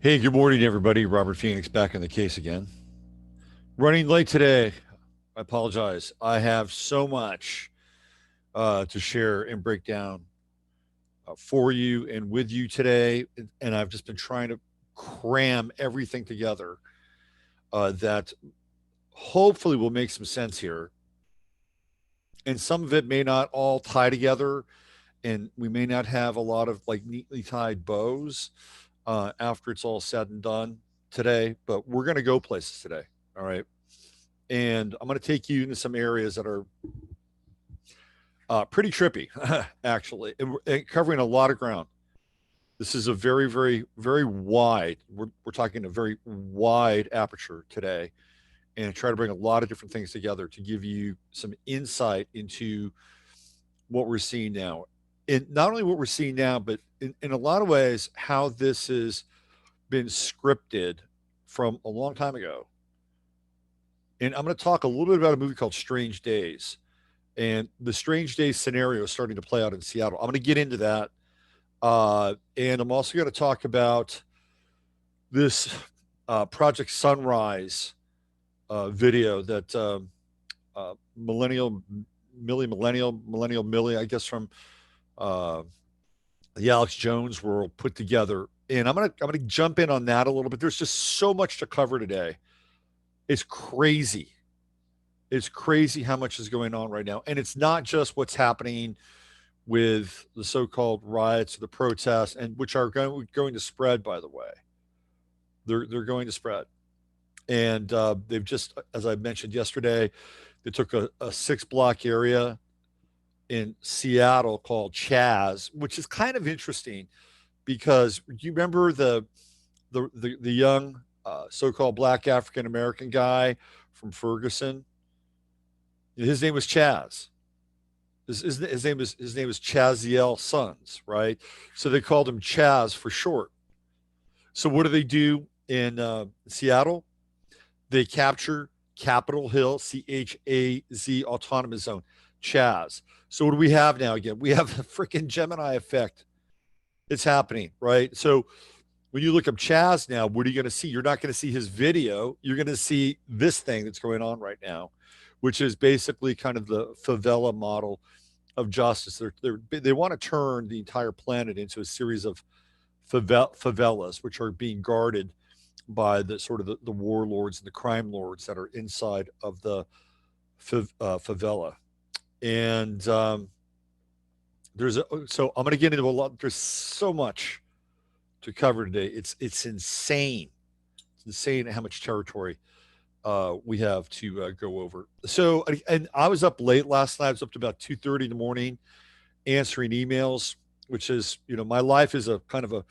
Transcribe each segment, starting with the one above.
Hey, good morning, everybody. Robert Phoenix back in the case again. Running late today. I apologize. I have so much to share and break down for you and with you today. And I've just been trying to cram everything together that hopefully will make some sense here. And some of it may not all tie together, and we may not have a lot of like neatly tied bows after it's all said and done today, but we're going to go places today. All right. And I'm going to take you into some areas that are pretty trippy, actually, and covering a lot of ground. This is a very, very, very wide. We're talking a very wide aperture today, and try to bring a lot of different things together to give you some insight into what we're seeing now, and not only what we're seeing now, but in a lot of ways how this has been scripted from a long time ago. And I'm going to talk a little bit about a movie called Strange Days. And the Strange Days scenario is starting to play out in Seattle. I'm going to get into that. And I'm also going to talk about this Project Sunrise video that Millennial Millie, I guess from uh, the Alex Jones world put together. And I'm gonna jump in on that a little bit. There's just so much to cover today. It's crazy. It's crazy how much is going on right now, and it's not just what's happening with the so-called riots or the protests, and which are going to spread. By the way, they're going to spread, and they've just, as I mentioned yesterday, they took a 6 block area in Seattle called Chaz, which is kind of interesting because you remember the young so-called black African American guy from Ferguson. His name was Chaz. His name was Chaziel Sons, right? So they called him Chaz for short. So what do they do in Seattle? They capture Capitol Hill, CHAZ Autonomous Zone, Chaz. So what do we have now again? We have the freaking Gemini effect. It's happening, right? So when you look up Chaz now, what are you going to see? You're not going to see his video. You're going to see this thing that's going on right now, which is basically kind of the favela model of justice. They want to turn the entire planet into a series of favelas, which are being guarded by the sort of the warlords and the crime lords that are inside of the favela. And so I'm going to get into a lot. There's so much to cover today. It's insane. It's insane how much territory we have to go over. So, and I was up late last night. I was up to about 2:30 in the morning answering emails, which is, my life is a kind of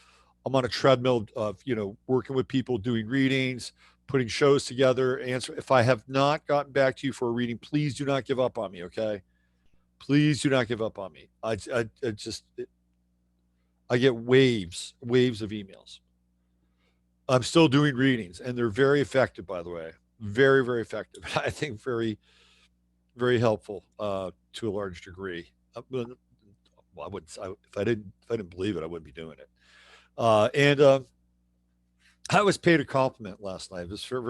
I'm on a treadmill of, working with people, doing readings, putting shows together. Answer. If I have not gotten back to you for a reading, please do not give up on me. Okay. Please do not give up on me. I get waves of emails. I'm still doing readings, and they're very effective, by the way. Very, very effective. I think very, very helpful to a large degree. Well, I wouldn't. If I didn't believe it, I wouldn't be doing it. And I was paid a compliment last night. It was very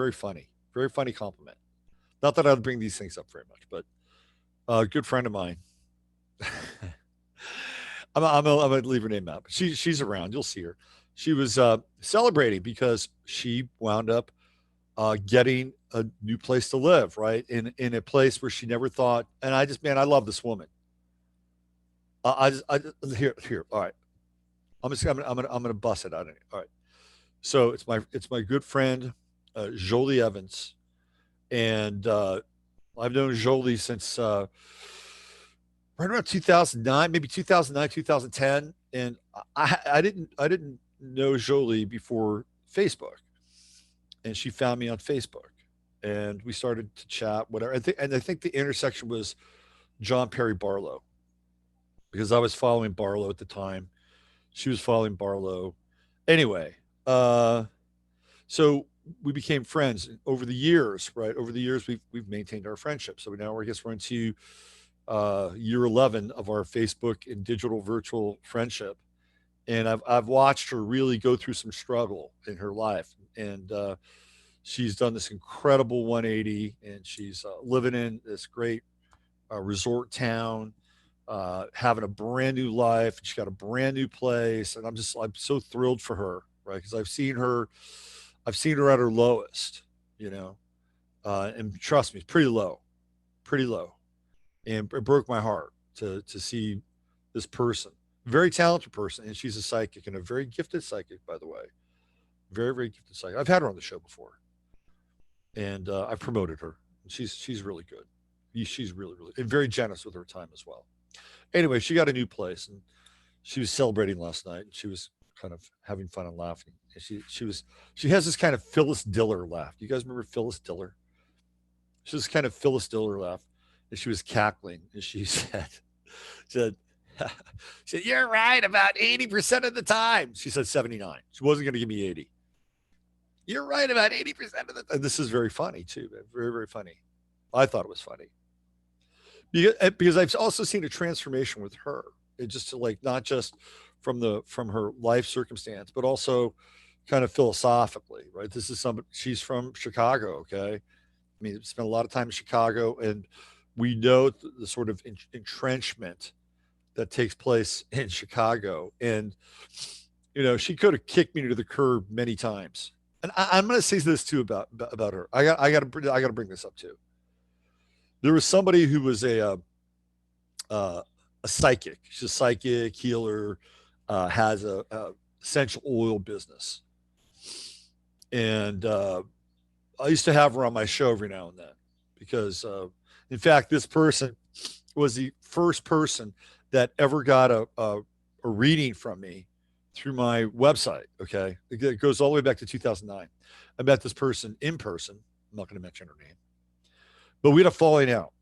very funny compliment. Not that I would bring these things up very much, but a good friend of mine. I'm gonna leave her name out. But she's around. You'll see her. She was celebrating because she wound up getting a new place to live, right? In a place where she never thought. And I just, man, I love this woman. Here. All right. I'm gonna bust it out. All right. So it's my good friend Jolie Evans, and I've known Jolie since right around 2009, maybe 2009, 2010, and I didn't know Jolie before Facebook, and she found me on Facebook, and we started to chat. Whatever. I think the intersection was John Perry Barlow because I was following Barlow at the time. She was following Barlow. Anyway, uh, so we became friends over the years, right? Over the years, we've maintained our friendship. So now I guess we're into year 11 of our Facebook and digital virtual friendship. and I've watched her really go through some struggle in her life, and she's done this incredible 180, and she's living in this great resort town, having a brand new life. She's got a brand new place, and I'm so thrilled for her, right? Because I've seen her at her lowest, you know, and trust me, it's pretty low, and it broke my heart to see this person, very talented person, and she's a psychic and a very gifted psychic, by the way, very gifted psychic. I've had her on the show before, and I've promoted her. She's really good. She's really and very generous with her time as well. Anyway, she got a new place, and she was celebrating last night, and she was kind of having fun and laughing. And she has this kind of Phyllis Diller laugh. Do you guys remember Phyllis Diller? She was kind of Phyllis Diller laugh, and she was cackling, and she said, she said, "You're right about 80% of the time." She said 79. She wasn't going to give me 80. You're right about 80% of the time. This is very funny too, man. Very funny. I thought it was funny because I've also seen a transformation with her. It just like not just from her life circumstance, but also kind of philosophically, right? This is somebody, she's from Chicago, okay? I mean, spent a lot of time in Chicago, and we know the sort of entrenchment that takes place in Chicago. And she could have kicked me to the curb many times. And I'm going to say this too about her. I got to bring this up too. There was somebody who was a psychic. She's a psychic healer, has a essential oil business, and I used to have her on my show every now and then because, in fact, this person was the first person that ever got a reading from me through my website. Okay, it goes all the way back to 2009. I met this person in person. I'm not going to mention her name, but we had a falling out.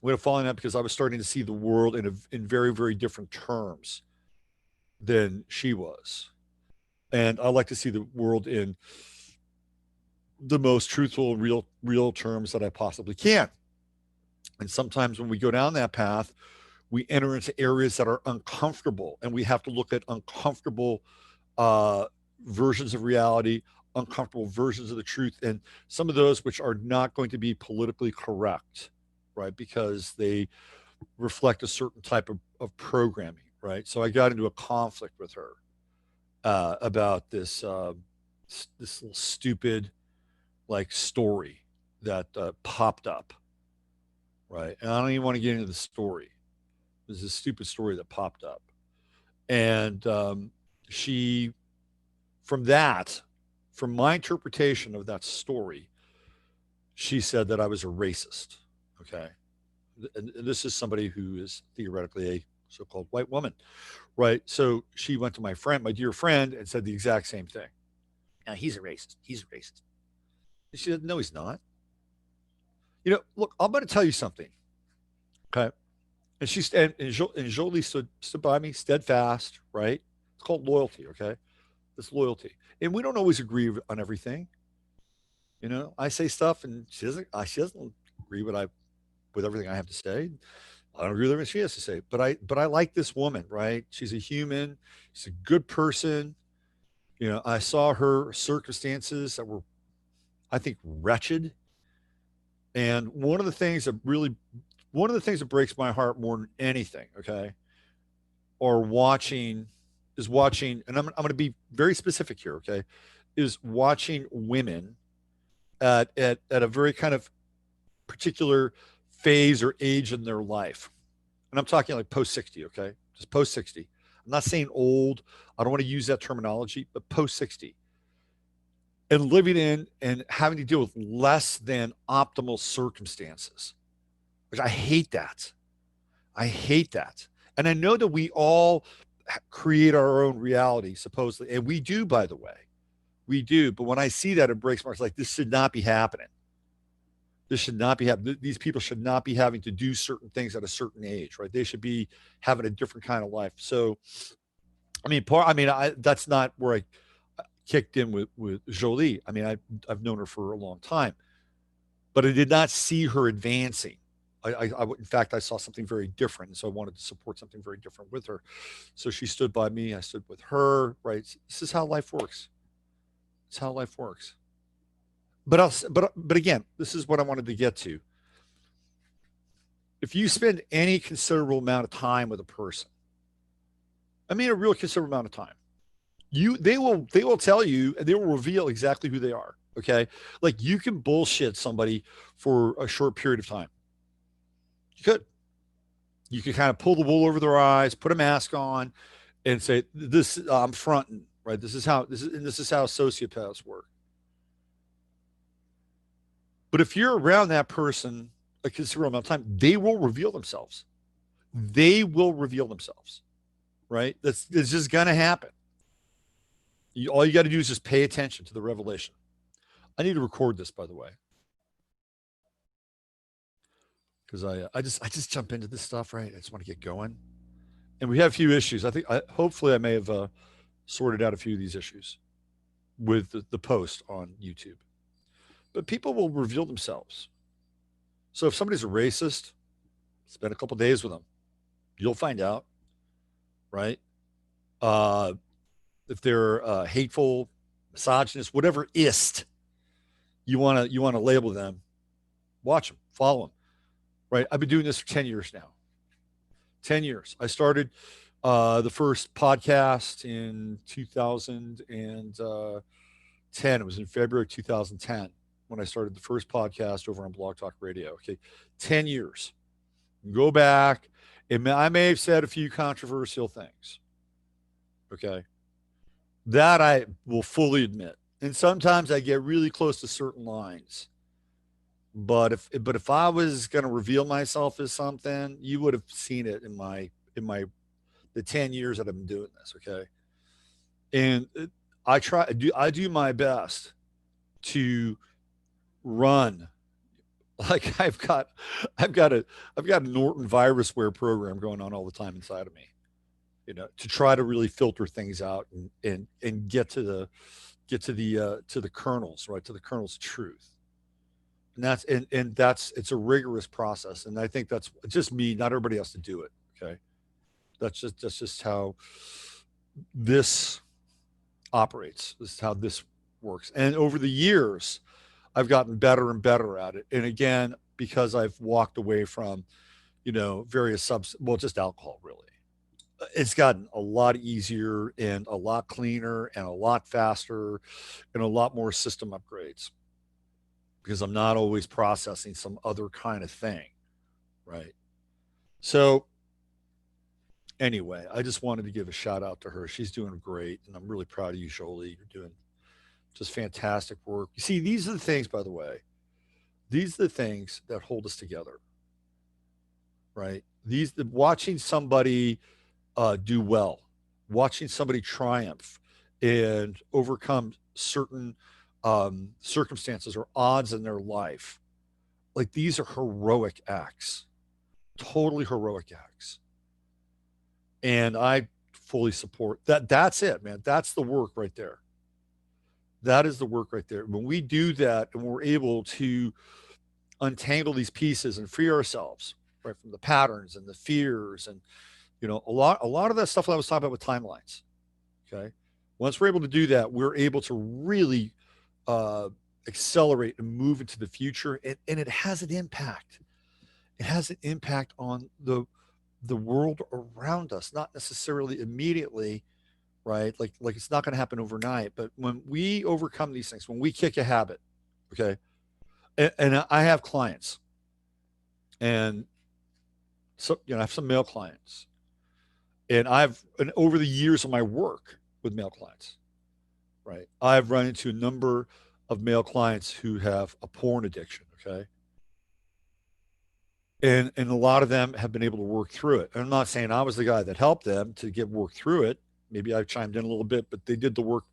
We had a falling out because I was starting to see the world in very different terms than she was, and I like to see the world in the most truthful and real terms that I possibly can. And sometimes when we go down that path, we enter into areas that are uncomfortable, and we have to look at uncomfortable uh, versions of reality, uncomfortable versions of the truth, and some of those which are not going to be politically correct, right? Because they reflect a certain type of programming, right? So I got into a conflict with her about this little stupid like story that popped up, right? And I don't even want to get into the story. There's a stupid story that popped up, and she, from that, from my interpretation of that story, she said that I was a racist. Okay, and this is somebody who is theoretically a so-called white woman, right? So she went to my dear friend, and said the exact same thing. Now he's a racist. He's a racist. And she said, "No, he's not." Look, I'm going to tell you something. Okay, and Jolie stood by me, steadfast, right? It's called loyalty, okay? It's loyalty, and we don't always agree on everything. I say stuff, and she doesn't agree with everything I have to say. I don't agree with everything she has to say, but I like this woman, right? She's a human. She's a good person. I saw her circumstances that were, I think, wretched, and one of the things that breaks my heart more than anything, okay, or watching, and I'm going to be very specific here, okay, is watching women at a very kind of particular phase or age in their life. And I'm talking like post 60, okay? Just post 60. I'm not saying old. I don't want to use that terminology, but post 60. And living in and having to deal with less than optimal circumstances, which I hate that. I hate that. And I know that we all create our own reality, supposedly. And we do, by the way. We do. But when I see that, it breaks my heart. It's like, this should not be happening. This should not be happening. These people should not be having to do certain things at a certain age, right? They should be having a different kind of life. So, that's not where I kicked in with Jolie. I've known her for a long time, but I did not see her advancing. In fact, I saw something very different, and so I wanted to support something very different with her. So she stood by me. I stood with her. Right. This is how life works. It's how life works. But again, this is what I wanted to get to. If you spend any considerable amount of time with a person, I mean a real considerable amount of time, they will tell you, and they will reveal exactly who they are. Okay, like you can bullshit somebody for a short period of time. You could. You could kind of pull the wool over their eyes, put a mask on, and say, "This I'm fronting, right? This is how sociopaths work." But if you're around that person a considerable amount of time, they will reveal themselves. They will reveal themselves, right? That's just gonna happen. All you got to do is just pay attention to the revelation. I need to record this, by the way, because I just jump into this stuff, right? I just want to get going, and we have a few issues. I think hopefully I may have sorted out a few of these issues with the post on YouTube. But people will reveal themselves. So if somebody's a racist, spend a couple days with them. You'll find out, right? Uh, if they're hateful, misogynist, whatever ist you want to label them, watch them, follow them, right? I've been doing this for 10 years now. 10 years. I started the first podcast in 2010. It was in February 2010 when I started the first podcast over on Blog Talk Radio. Okay, 10 years. Go back. I may have said a few controversial things. Okay, that I will fully admit. And sometimes I get really close to certain lines. But if I was going to reveal myself as something, you would have seen it in my the 10 years that I've been doing this. Okay, and I do my best to run like I've got a Norton virusware program going on all the time inside of me, to try to really filter things out and get to the kernels, right, to the kernels of truth. And that's it's a rigorous process, and I think that's just me. Not everybody has to do it. Okay, that's just how this operates. This is how this works. And over the years, I've gotten better and better at it. And again, because I've walked away from, various well, just alcohol really. It's gotten a lot easier and a lot cleaner and a lot faster and a lot more system upgrades because I'm not always processing some other kind of thing, right? So anyway, I just wanted to give a shout out to her. She's doing great, and I'm really proud of you, Jolie. You're doing just fantastic work. You see, these are the things, by the way, these are the things that hold us together, right? Watching somebody do well, watching somebody triumph and overcome certain circumstances or odds in their life. Like these are heroic acts, totally heroic acts. And I fully support that. That's it, man. That's the work right there. That is the work right there. When we do that and we're able to untangle these pieces and free ourselves, right, from the patterns and the fears and a lot of that stuff that I was talking about with timelines. Okay. Once we're able to do that, we're able to really uh, accelerate and move into the future. And it has an impact. It has an impact on the world around us, not necessarily immediately, right? Like it's not going to happen overnight, but when we overcome these things, when we kick a habit, okay. And I have clients, and so I have some male clients, and over the years of my work with male clients, right, I've run into a number of male clients who have a porn addiction, okay, and a lot of them have been able to work through it. And I'm not saying I was the guy that helped them to get work through it. Maybe I chimed in a little bit, but they did the work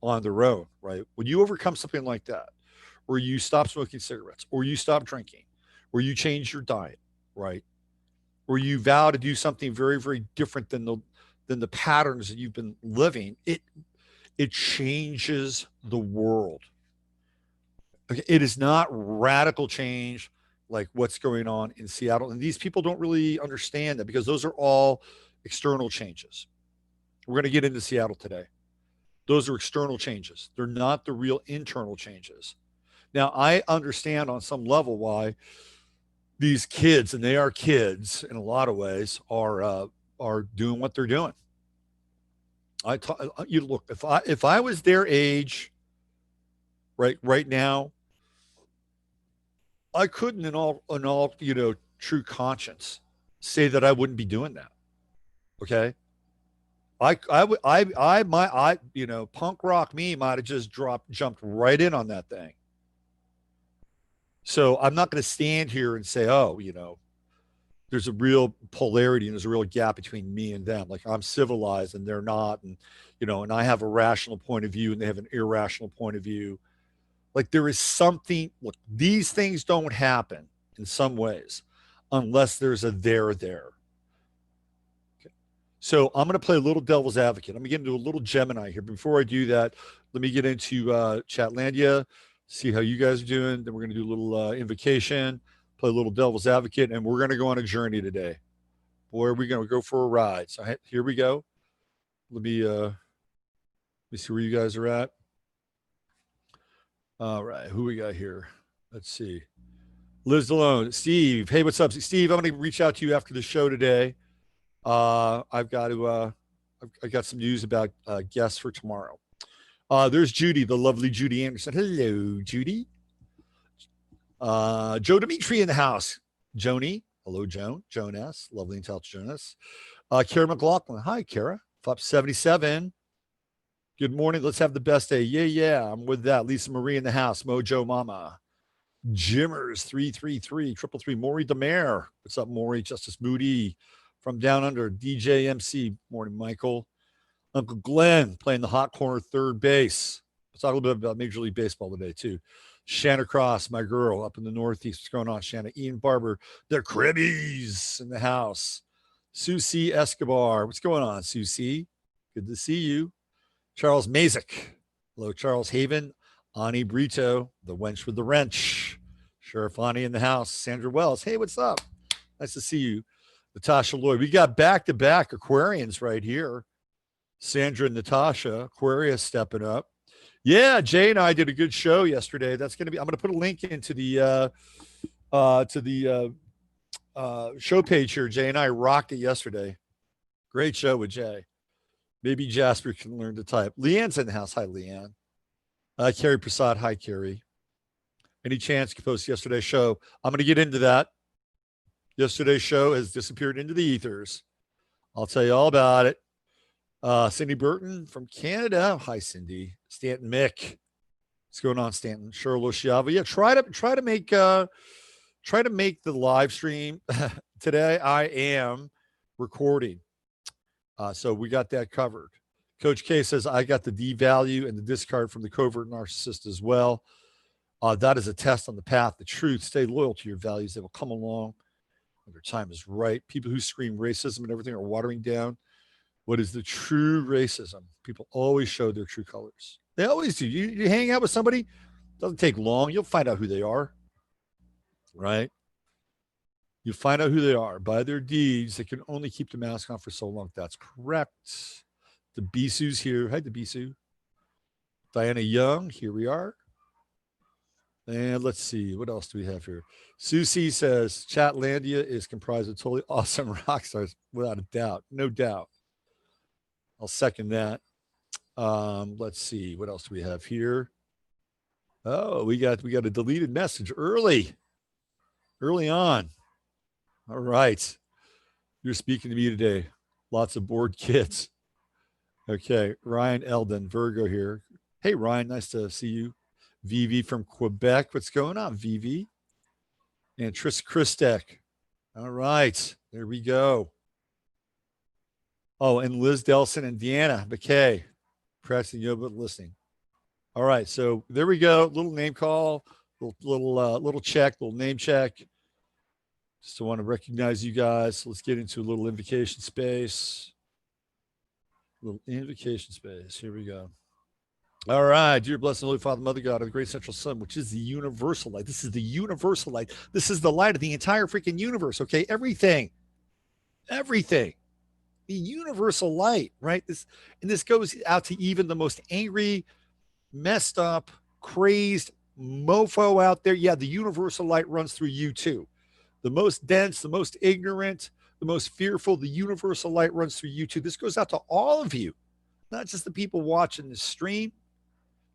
on their own, right? When you overcome something like that, or you stop smoking cigarettes, or you stop drinking, or you change your diet, right? Or you vow to do something very, very different than the patterns that you've been living, it changes the world. Okay? It is not radical change like what's going on in Seattle. And these people don't really understand that because those are all external changes. We're going to get into Seattle today. Those are external changes. They're not the real internal changes. Now, I understand on some level why these kids, and they are kids in a lot of ways, are doing what they're doing. You look, if I was their age, right now, I couldn't in all true conscience say that I wouldn't be doing that. Okay, I would I my I punk rock me might have just jumped right in on that thing. So I'm not going to stand here and say, oh, there's a real polarity and there's a real gap between me and them. Like I'm civilized and they're not, and I have a rational point of view and they have an irrational point of view. Like there is something. Look, these things don't happen in some ways unless there's a there there. Okay. So I'm going to play a little devil's advocate. I'm going to get into a little Gemini here. Before I do that, let me get into Chatlandia, see how you guys are doing. Then we're going to do a little invocation, play a little devil's advocate, and we're going to go on a journey today. Boy, are we going to go for a ride. So here we go. Let me see where you guys are at. All right, who we got here? Let's see. Liz Alone, Steve. Hey, what's up, Steve? I'm going to reach out to you after the show today. I've got some news about guests for tomorrow. There's Judy, the lovely Judy Anderson. Hello, Judy. Joe Dimitri in the house. Joni. Hello, Joan. Joan S. Lovely intelligent Jonas. Kara McLaughlin. Hi, Kara. FOP 77. Good morning. Let's have the best day. Yeah. I'm with that. Lisa Marie in the house. Mojo Mama. Jimmers 333. 333. Maury Demare. What's up, Maury? Justice Moody from down under. DJ MC. Morning, Michael. Uncle Glenn playing the hot corner third base. Let's talk a little bit about Major League Baseball today, too. Shanna Cross, my girl, up in the Northeast. What's going on, Shanna? Ian Barber, the Cribbies in the house. Susie Escobar. What's going on, Susie? Good to see you. Charles Mazik. Hello, Charles Haven. Ani Brito, the wench with the wrench. Sheriff Ani in the house. Sandra Wells. Hey, what's up? Nice to see you. Natasha Lloyd. We got back-to-back Aquarians right here. Sandra and Natasha. Aquarius stepping up. Yeah, Jay and I did a good show yesterday. I'm going to put a link into the show page here. Jay and I rocked it yesterday. Great show with Jay. Maybe Jasper can learn to type. Leanne's in the house. Hi, Leanne. Carrie Prasad. Hi, Carrie. Any chance you can post yesterday's show? I'm going to get into that. Yesterday's show has disappeared into the ethers. I'll tell you all about it. Cindy Burton from Canada. Hi, Cindy. Stanton Mick. What's going on, Stanton? Cheryl Oshiava. Yeah, try to make the live stream today. I am recording. So we got that covered. Coach K says, I got the devalue and the discard from the covert narcissist as well. That is a test on the path, the truth. Stay loyal to your values. They will come along when their time is right. People who scream racism and everything are watering down what is the true racism. People always show their true colors. They always do. You hang out with somebody, doesn't take long. You'll find out who they are, right? You find out who they are by their deeds. They can only keep the mask on for so long. That's correct. The Bisu's here. Hi, the Bisu. Diana Young, here we are. And let's see, what else do we have here? Susie says, Chatlandia is comprised of totally awesome rock stars, without a doubt. No doubt. I'll second that. Let's see, what else do we have here? Oh, we got a deleted message early on. All right. You're speaking to me today. Lots of bored kids. Okay. Ryan Eldon, Virgo here. Hey, Ryan, nice to see you. Vivi from Quebec. What's going on, Vivi? And Tris Christek. All right. There we go. Oh, and Liz Delson and Deanna McKay. Practicing yoga, but listening. All right. So there we go. Little name call, little check, little name check. Just want to recognize you guys. Let's get into a little invocation space. Little invocation space. Here we go. All right, dear blessed Holy Father, Mother God, of the great central sun, which is the universal light. This is the universal light. This is the light of the entire freaking universe. Okay, everything, the universal light, right? This goes out to even the most angry, messed up, crazed mofo out there. Yeah, the universal light runs through you too. The most dense, the most ignorant, the most fearful, the universal light runs through you too. This goes out to all of you, not just the people watching the stream,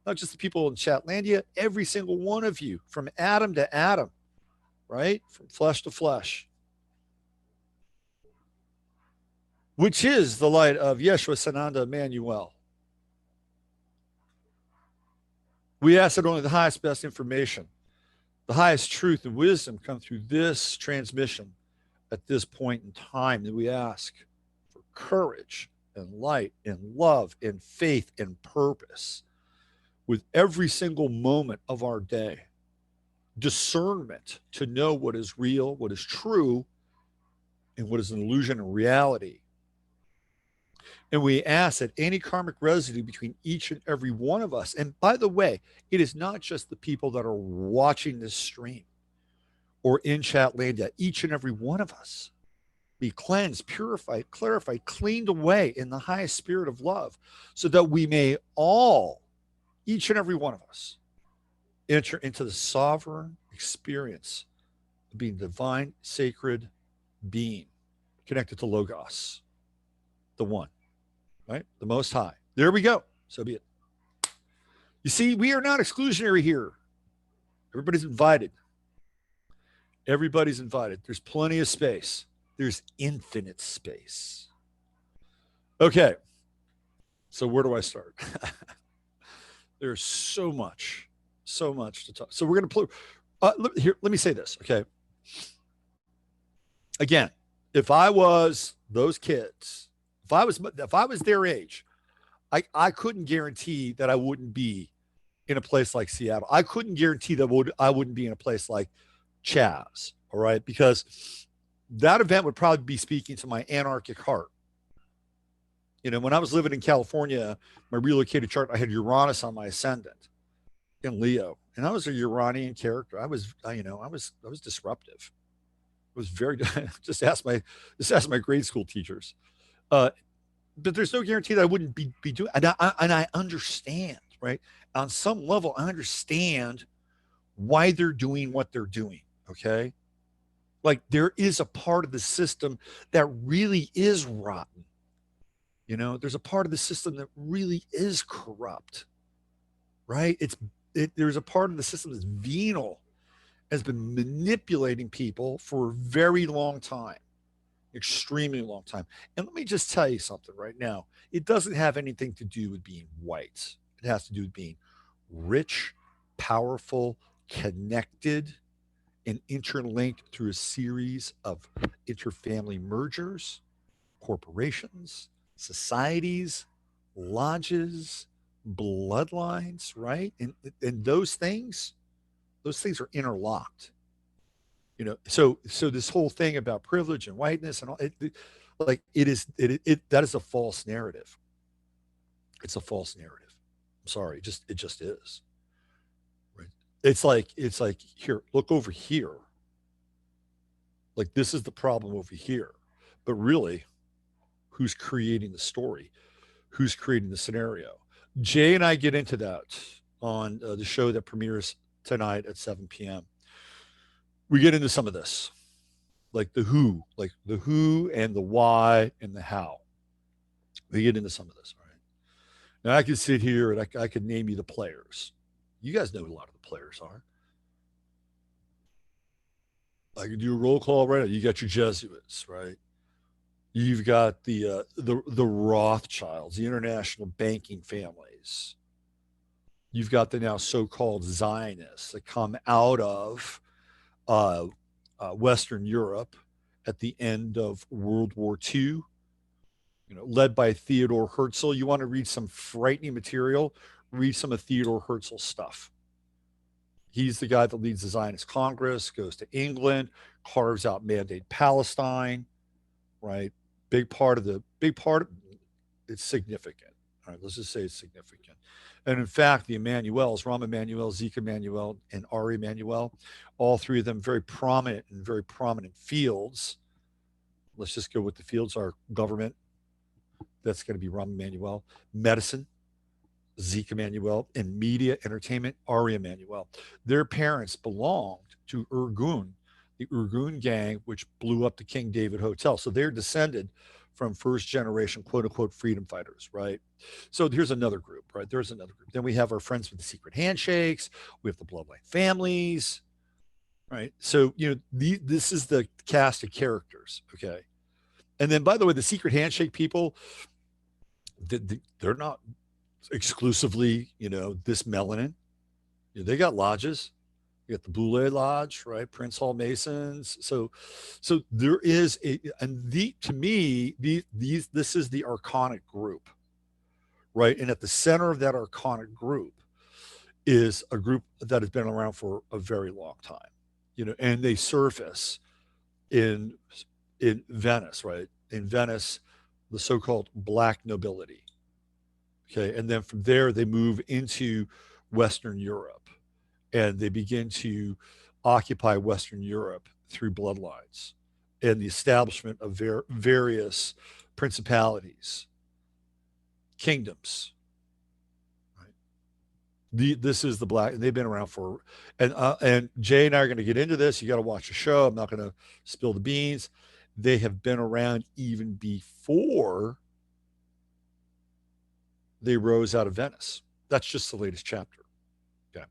not just the people in Chatlandia, every single one of you, from atom to atom, right? From flesh to flesh, which is the light of Yeshua Sananda Emmanuel. We ask that only the highest, best information, the highest truth and wisdom come through this transmission at this point in time. That we ask for courage and light and love and faith and purpose with every single moment of our day. Discernment to know what is real, what is true, and what is an illusion and reality. And we ask that any karmic residue between each and every one of us, and by the way, it is not just the people that are watching this stream or in Chatlandia, each and every one of us be cleansed, purified, clarified, cleaned away in the highest spirit of love, so that we may all, each and every one of us, enter into the sovereign experience of being divine, sacred being, connected to Logos, the one, right? The Most High. There we go. So be it. You see, we are not exclusionary here. Everybody's invited. Everybody's invited. There's plenty of space. There's infinite space. Okay. So where do I start? There's so much to talk. So we're going to play. Here, let me say this. Okay. Again, if I was those kids, if I was their age, I couldn't guarantee that I wouldn't be in a place like Seattle. I couldn't guarantee that I wouldn't be in a place like Chaz. All right, because that event would probably be speaking to my anarchic heart. You know, when I was living in California, my relocated chart, I had Uranus on my ascendant in Leo, and I was a Uranian character. I was disruptive. It was very just ask my grade school teachers. But there's no guarantee that I wouldn't be doing. And I understand, right? On some level, I understand why they're doing what they're doing. Okay, like there is a part of the system that really is rotten. You know, there's a part of the system that really is corrupt, right? There's a part of the system that's venal, has been manipulating people for a very long time, extremely long time. And let me just tell you something right now. It doesn't have anything to do with being white. It has to do with being rich, powerful, connected, and interlinked through a series of interfamily mergers, corporations, societies, lodges, bloodlines, right? And those things are interlocked. You know, so this whole thing about privilege and whiteness and all like that is a false narrative. It's a false narrative. I'm sorry, it just is. Right? It's like here, look over here. Like this is the problem over here. But really, who's creating the story? Who's creating the scenario? Jay and I get into that on the show that premieres tonight at 7 p.m. We get into some of this, like the who and the why and the how. We get into some of this. All right. Now I can sit here and I can name you the players. You guys know who a lot of the players are. I can do a roll call right now. You got your Jesuits, right? You've got the Rothschilds, the international banking families. You've got the now so-called Zionists that come out of uh, Western Europe at the end of World War II, you know, led by Theodore Herzl. You want to read some frightening material? Read some of Theodore Herzl's stuff. He's the guy that leads the Zionist Congress, goes to England, carves out Mandate Palestine, right? Big part of it's significant. All right, let's just say it's significant. And in fact, the Emmanuels, Rahm Emanuel, Zeke Emanuel, and Ari Emanuel, all three of them very prominent in very prominent fields. Let's just go with the fields are government, that's going to be Rahm Emanuel, medicine, Zeke Emanuel, and media entertainment, Ari Emanuel. Their parents belonged to Urgun, the Urgun gang, which blew up the King David Hotel. So they're descended from first generation, quote unquote, freedom fighters, right? So here's another group, right? There's another group. Then we have our friends with the secret handshakes. We have the bloodline families, right? So, this is the cast of characters, okay? And then, by the way, the secret handshake people, they're not exclusively, this melanin. They got lodges. You got the Boule Lodge, right? Prince Hall Masons. So there is and to me, this is the archonic group, right? And at the center of that archonic group is a group that has been around for a very long time, and they surface in Venice, right? In Venice, the so-called black nobility. Okay, and then from there they move into Western Europe, and they begin to occupy Western Europe through bloodlines and the establishment of various principalities, kingdoms. Right? This is the black, and they've been around for, and Jay and I are going to get into this. You got to watch the show. I'm not going to spill the beans. They have been around even before they rose out of Venice. That's just the latest chapter. Okay.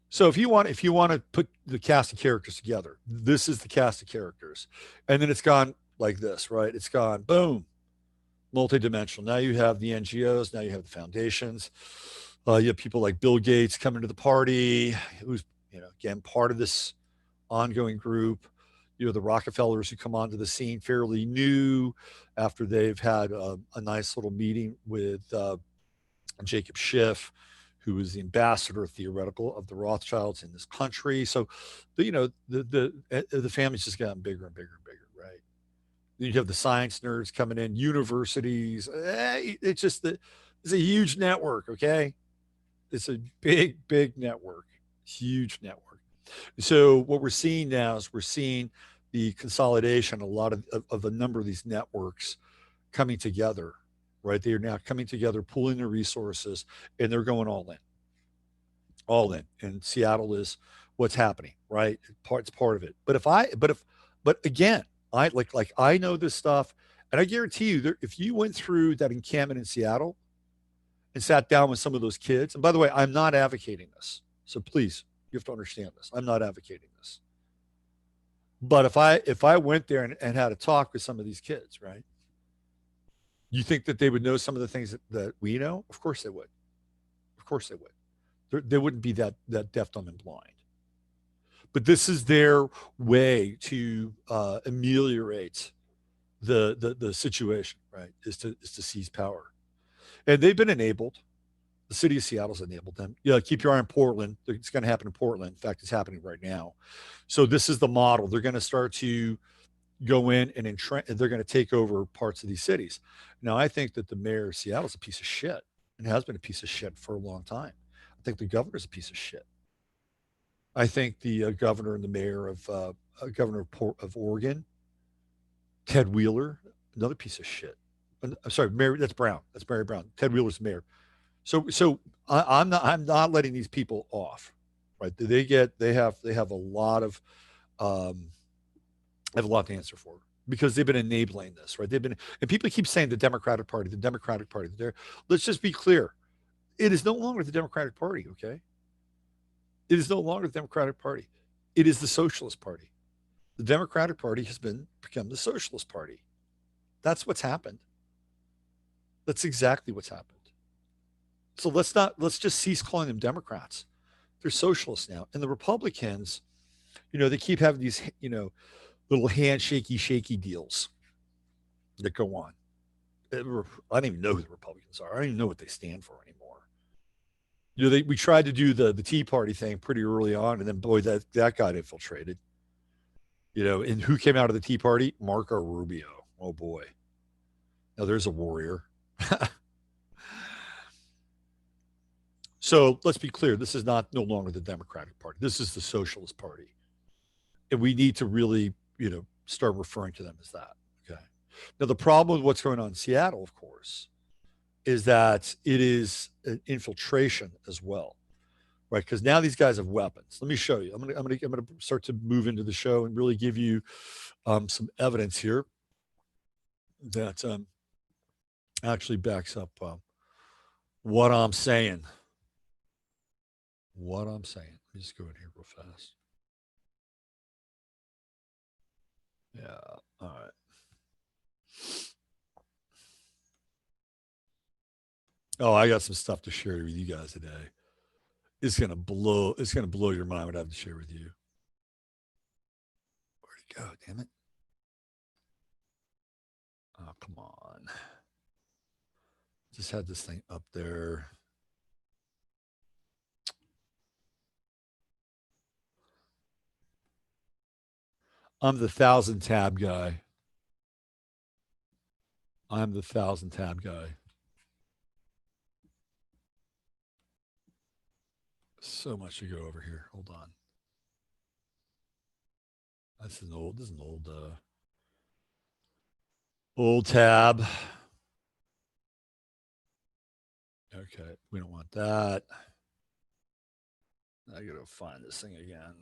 So if you want to put the cast of characters together, this is the cast of characters. And then it's gone like this, right? It's gone boom, multidimensional. Now you have the NGOs, now you have the foundations. You have people like Bill Gates coming to the party, who's, again, part of this ongoing group. The Rockefellers who come onto the scene fairly new after they've had a nice little meeting with Jacob Schiff, who is the ambassador theoretical of the Rothschilds in this country. So, the family's just gotten bigger and bigger and bigger, right? You have the science nerds coming in, universities. It's a huge network, okay? It's a big, big network, huge network. So what we're seeing now is we're seeing the consolidation, a lot of a number of these networks coming together, right? They are now coming together, pooling their resources, and they're going all in. And Seattle is what's happening, right? It's part of it. But again, I know this stuff, and I guarantee you, if you went through that encampment in Seattle and sat down with some of those kids, and by the way, I'm not advocating this, so please, you have to understand this. I'm not advocating this. But if I went there and had a talk with some of these kids, right? You think that they would know some of the things that we know? Of course they would. Of course they would. They wouldn't be that deaf, dumb, and blind. But this is their way to ameliorate the situation, right? Is to seize power, and they've been enabled. The city of Seattle's enabled them. Yeah, keep your eye on Portland. It's going to happen in Portland. In fact, it's happening right now. So this is the model. They're going to start to go in and they're going to take over parts of these cities. Now, I think that the mayor of Seattle is a piece of shit and has been a piece of shit for a long time. I think the governor's a piece of shit. I think the governor and the mayor governor of Oregon, Ted Wheeler, another piece of shit. I'm sorry, Mary. That's Brown. That's Mary Brown. Ted Wheeler's the mayor. So I'm not letting these people off, right? They have a lot of have a lot to answer for because they've been enabling this, right? And people keep saying the Democratic Party, the Democratic Party. Let's just be clear. It is no longer the Democratic Party, okay? It is no longer the Democratic Party. It is the Socialist Party. The Democratic Party has become the Socialist Party. That's what's happened. That's exactly what's happened. So let's just cease calling them Democrats. They're socialists now. And the Republicans, they keep having these, little handshakey, shaky deals that go on. I don't even know who the Republicans are. I don't even know what they stand for anymore. We tried to do the Tea Party thing pretty early on, and then boy, that got infiltrated. And who came out of the Tea Party? Marco Rubio. Oh boy. Now there's a warrior. So let's be clear. This is not no longer the Democratic Party. This is the Socialist Party. And we need to really, start referring to them as that. Okay. Now, the problem with what's going on in Seattle, of course, is that it is an infiltration as well, right? Because now these guys have weapons. Let me show you. I'm gonna start to move into the show and really give you some evidence here that actually backs up what I'm saying. What I'm saying. Let me just go in here real fast. Yeah. All right. Oh, I got some stuff to share with you guys today. It's gonna blow your mind what I have to share with you. Where'd it go? Damn it. Oh, come on. Just had this thing up there. I'm the 1,000 tab guy. I'm the 1,000 tab guy. So much to go over here. Hold on. This is an old tab. Okay, we don't want that. I gotta find this thing again.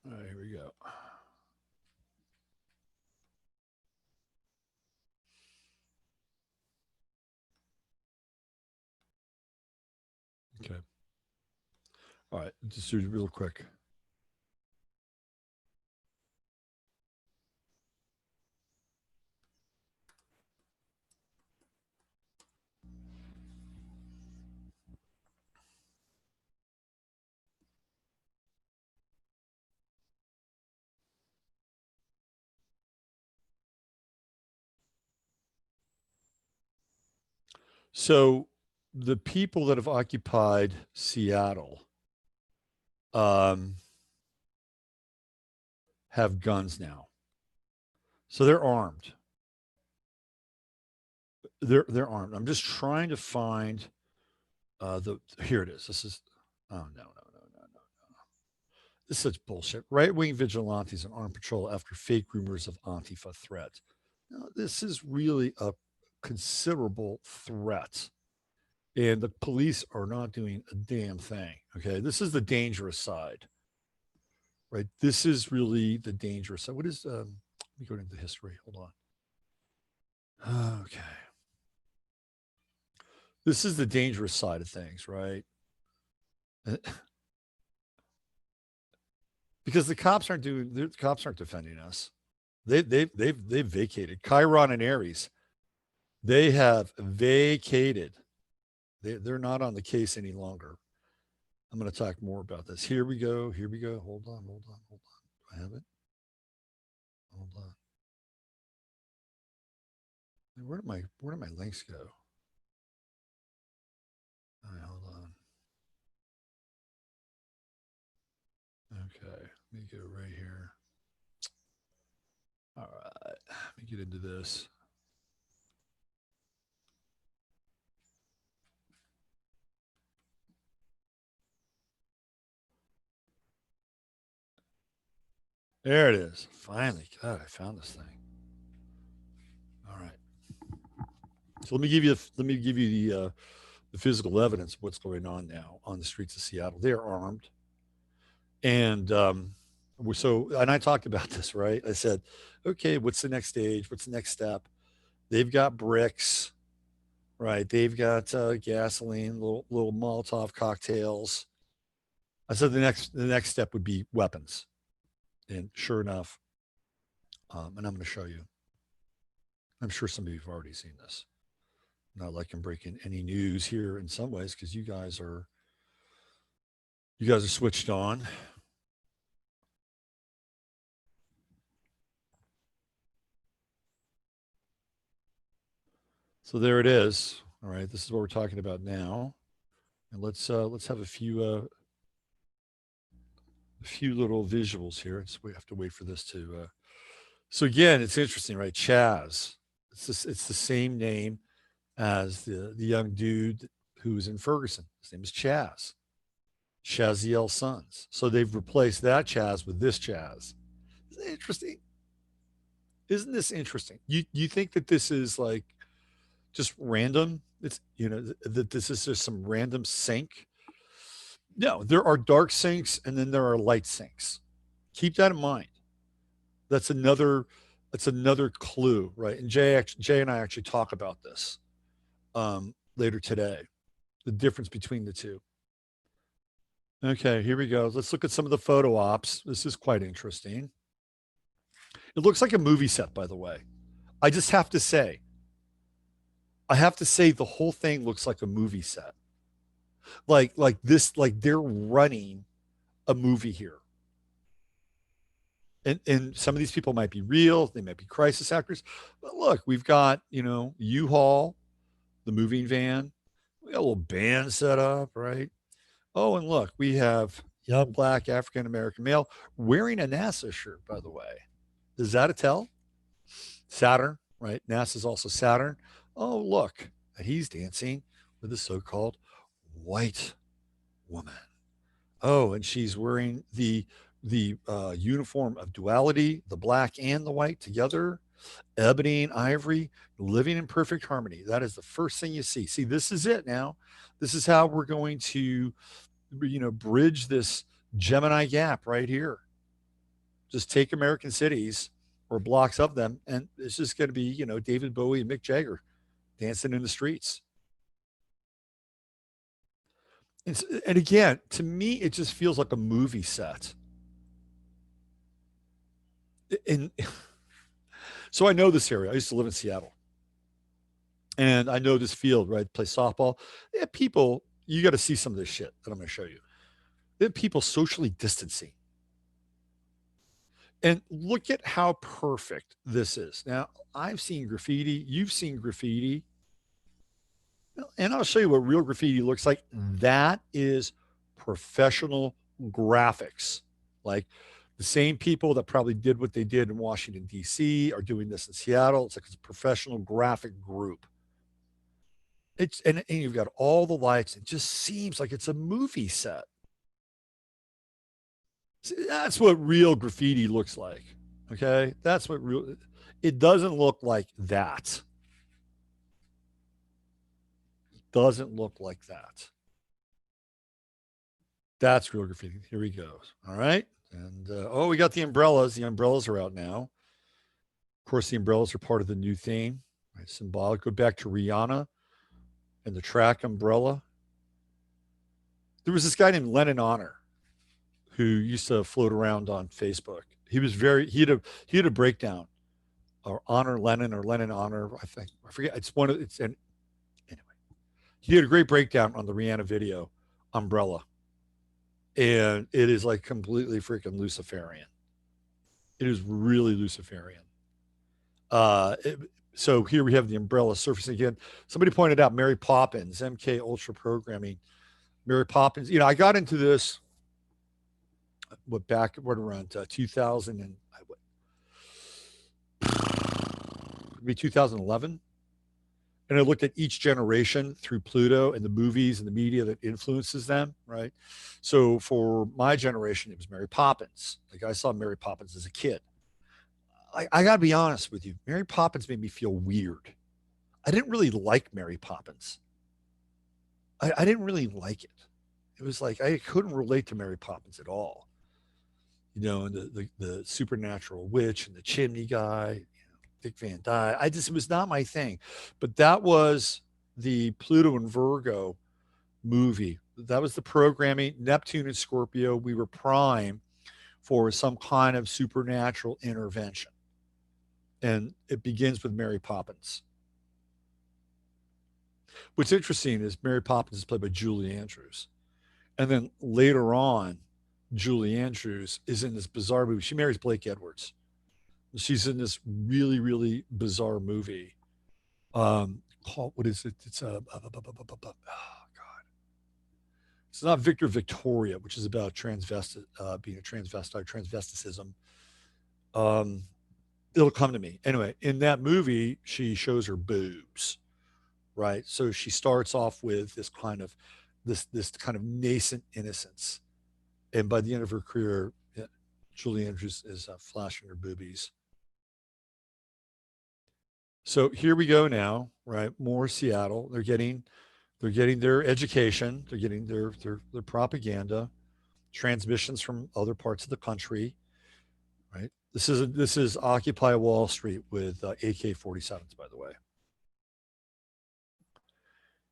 All right, here we go. Okay. All right, just do it real quick. So the people that have occupied Seattle um, have guns now, so they're armed. They're armed. I'm just trying to find the. Here it is. This is. Oh no no no no no. This is such bullshit. Right wing vigilantes on armed patrol after fake rumors of Antifa threat. Now, this is really a considerable threat. And the police are not doing a damn thing. Okay. This is the dangerous side, right? This is really the dangerous side. What is, let me go into history. Hold on. Okay. This is the dangerous side of things, right? Because the cops aren't defending us. They've vacated. Chiron and Aries, they have vacated. They're not on the case any longer. I'm going to talk more about this. Here we go. Here we go. Hold on. Hold on. Hold on. Do I have it? Hold on. Where did my links go? All right, hold on. Okay, let me go right here. All right, let me get into this. There it is. Finally, God, I found this thing. All right. So let me give you the physical evidence of what's going on now on the streets of Seattle. They are armed, and and I talked about this, right? I said, okay, what's the next stage? What's the next step? They've got bricks, right? They've got gasoline, little Molotov cocktails. I said the next step would be weapons, and sure enough, and I'm going to show you. I'm sure some of you've already seen this. Not like I'm breaking any news here in some ways because you guys are switched on. So there it is. All right, this is what we're talking about now, and let's have a few little visuals here. So we have to wait for this to. So again, it's interesting, right? Chaz. It's the same name. as the young dude who was in Ferguson. His name is Chaz. Shaziel Sons. So they've replaced that Chaz with this Chaz. Isn't it interesting? Isn't this interesting? You think that this is like just random? It's that this is just some random sync. No, there are dark sinks and then there are light sinks. Keep that in mind. That's another that's another clue, right? And Jay and I actually talk about this later today. The difference between the two. Okay, here we go. Let's look at some of the photo ops. This is quite interesting. It looks like a movie set, by the way. I just have to say, I have to say the whole thing looks like a movie set. Like this, like they're running a movie here. And some of these people might be real, they might be crisis actors. But look, we've got, U-Haul, the moving van. We got a little band set up, right? Oh, and look, we have young black African American male wearing a NASA shirt, by the way. Is that a tell? Saturn, right? NASA's also Saturn. Oh, look, he's dancing with a so called white woman. Oh, and she's wearing the uniform of duality, the black and the white together, ebony and ivory, living in perfect harmony. That is the first thing you see. See, this is it now. This is how we're going to, bridge this Gemini gap right here. Just take American cities or blocks of them, and it's just going to be, David Bowie and Mick Jagger dancing in the streets. And again, to me, it just feels like a movie set. And so I know this area. I used to live in Seattle, and I know this field, right? Play softball. They have people. You got to see some of this shit that I'm going to show you. They have people socially distancing, and look at how perfect this is. Now, I've seen graffiti. You've seen graffiti. And I'll show you what real graffiti looks like. That is professional graphics. Like the same people that probably did what they did in Washington, D.C., are doing this in Seattle. It's like it's a professional graphic group. And you've got all the lights. It just seems like it's a movie set. See, that's what real graffiti looks like. Okay. That's what real, it doesn't look like that. Doesn't look like that. That's real graffiti. Here he goes. All right. And we got the umbrellas. The umbrellas are out now. Of course, the umbrellas are part of the new theme. Right? Symbolic. Go back to Rihanna and the track umbrella. There was this guy named Lennon Honor who used to float around on Facebook. He was very he had a breakdown or Honor Lennon or Lennon Honor. I forget. It's one of it's and anyway. He had a great breakdown on the Rihanna video umbrella, and it is like completely freaking Luciferian. It is really Luciferian. It, so here we have the umbrella surfacing again. Somebody pointed out Mary Poppins, MK Ultra programming. Mary Poppins. I got into this what around 2000 and what, maybe 2011, and I looked at each generation through Pluto and the movies and the media that influences them. Right. So for my generation, it was Mary Poppins. Like I saw Mary Poppins as a kid. I got to be honest with you. Mary Poppins made me feel weird. I didn't really like Mary Poppins. I didn't really like it. It was like I couldn't relate to Mary Poppins at all. And the supernatural witch and the chimney guy, Dick Van Dyke. It was not my thing. But that was the Pluto and Virgo movie. That was the programming. Neptune and Scorpio. We were prime for some kind of supernatural intervention. And it begins with Mary Poppins. What's interesting is Mary Poppins is played by Julie Andrews. And then later on, Julie Andrews is in this bizarre movie. She marries Blake Edwards. She's in this really, really bizarre movie. Called, what is it? It's oh God. It's not Victor Victoria, which is about being a transvestite, transvesticism. It'll come to me. Anyway, in that movie, she shows her boobs, right? So she starts off with this kind of nascent innocence, and by the end of her career, yeah, Julie Andrews is flashing her boobies. So here we go now, right? More Seattle. They're getting their education. They're getting their propaganda, transmissions from other parts of the country, right? This is Occupy Wall Street with AK-47s, by the way.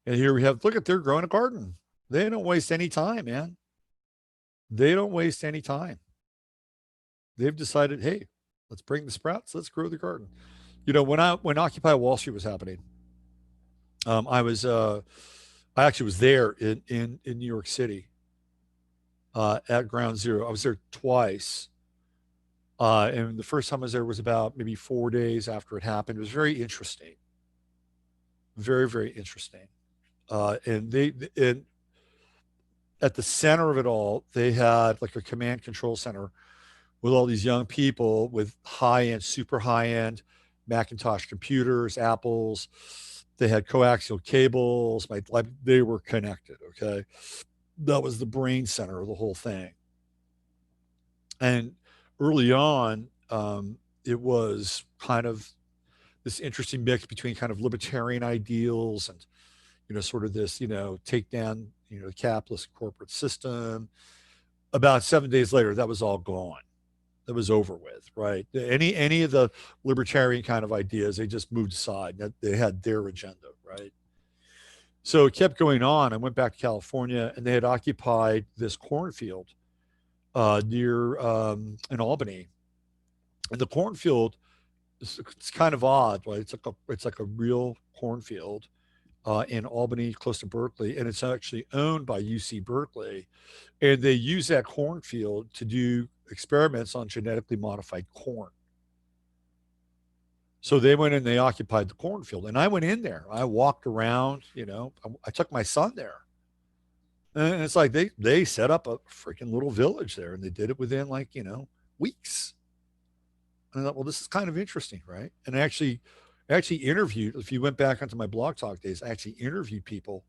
And here we have, look at, they're growing a garden. They don't waste any time, man. They don't waste any time. They've decided, hey, let's bring the sprouts. Let's grow the garden. When Occupy Wall Street was happening, um, I was uh, I actually was there in New York City at Ground Zero. I was there twice. And the first time I was there was about maybe 4 days after it happened. It was very interesting, very, very interesting. And at the center of it all, they had like a command control center with all these young people with high end, super high end Macintosh computers, Apples. They had coaxial cables. Like they were connected. Okay, that was the brain center of the whole thing. And early on, it was kind of this interesting mix between kind of libertarian ideals and sort of this take down the capitalist corporate system. About 7 days later, that was all gone. That was over with, right? Any of the libertarian kind of ideas, they just moved aside. That they had their agenda, right? So it kept going on. I went back to California, and they had occupied this cornfield near in Albany, and the cornfield it's kind of odd, right? It's like a real cornfield in Albany, close to Berkeley, and it's actually owned by UC Berkeley, and they use that cornfield to do experiments on genetically modified corn. So they went and they occupied the cornfield, and I went in there. I walked around. I took my son there, and it's like they set up a freaking little village there, and they did it within like weeks. And I thought, well, this is kind of interesting, right? And I actually interviewed. If you went back onto my blog talk days, I actually interviewed people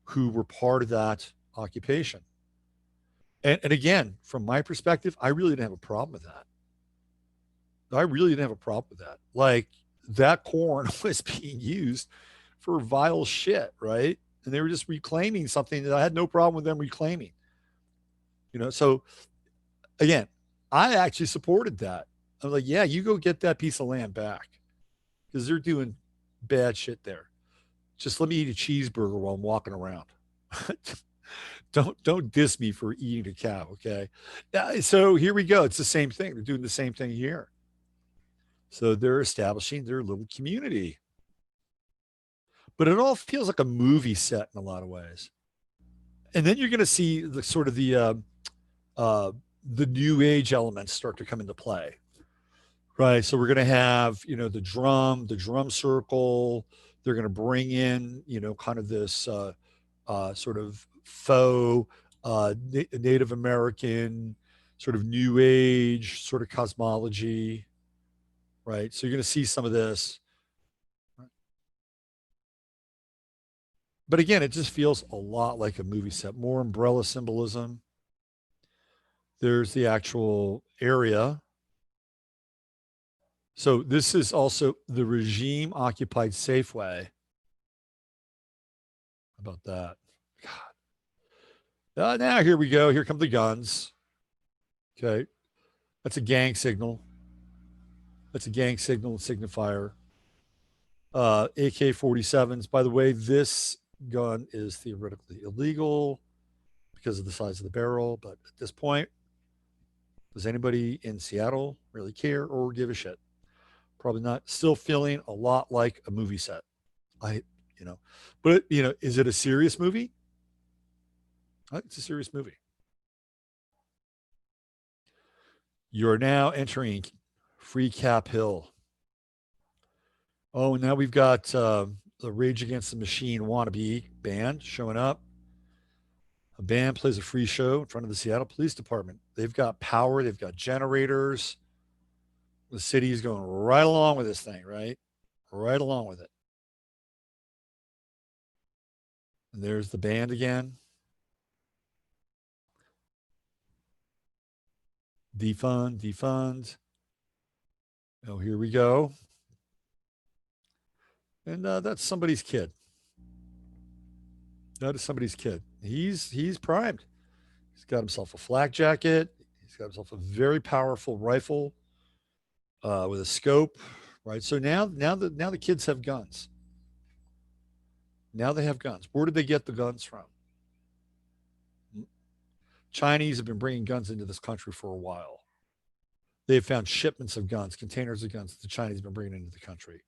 who were part of that occupation. And again, from my perspective, I really didn't have a problem with that. I really didn't have a problem with that. Like that corn was being used for vile shit, right? And they were just reclaiming something that I had no problem with them reclaiming. So again, I actually supported that. I was like, yeah, you go get that piece of land back because they're doing bad shit there. Just let me eat a cheeseburger while I'm walking around. Don't diss me for eating a cow, okay? So here we go. It's the same thing. They're doing the same thing here. So they're establishing their little community. But it all feels like a movie set in a lot of ways. And then you're going to see the sort of uh, the new age elements start to come into play, right? So we're going to have the drum circle. They're going to bring in kind of this sort of faux Native American sort of new age sort of cosmology, right? So you're going to see some of this. But again, it just feels a lot like a movie set, more umbrella symbolism. There's the actual area. So this is also the regime occupied Safeway. How about that? God. Now here we go. Here come the guns. Okay. That's a gang signal. That's a gang signal and signifier. AK-47s. By the way, this gun is theoretically illegal because of the size of the barrel. But at this point, does anybody in Seattle really care or give a shit? Probably not. Still feeling a lot like a movie set. I, you know, but is it a serious movie? I think it's a serious movie. You're now entering Free Cap Hill. Oh, and now we've got the Rage Against the Machine wannabe band showing up. A band plays a free show in front of the Seattle Police Department. They've got power, they've got generators. The city's going right along with this thing, right? Right along with it. And there's the band again. Defund, defund. Oh, here we go. And that's somebody's kid. That is somebody's kid. He's primed. He's got himself a flak jacket. He's got himself a very powerful rifle with a scope. Right. So now the kids have guns. Now they have guns. Where did they get the guns from? Chinese have been bringing guns into this country for a while. They have found shipments of guns, containers of guns that the Chinese have been bringing into the country.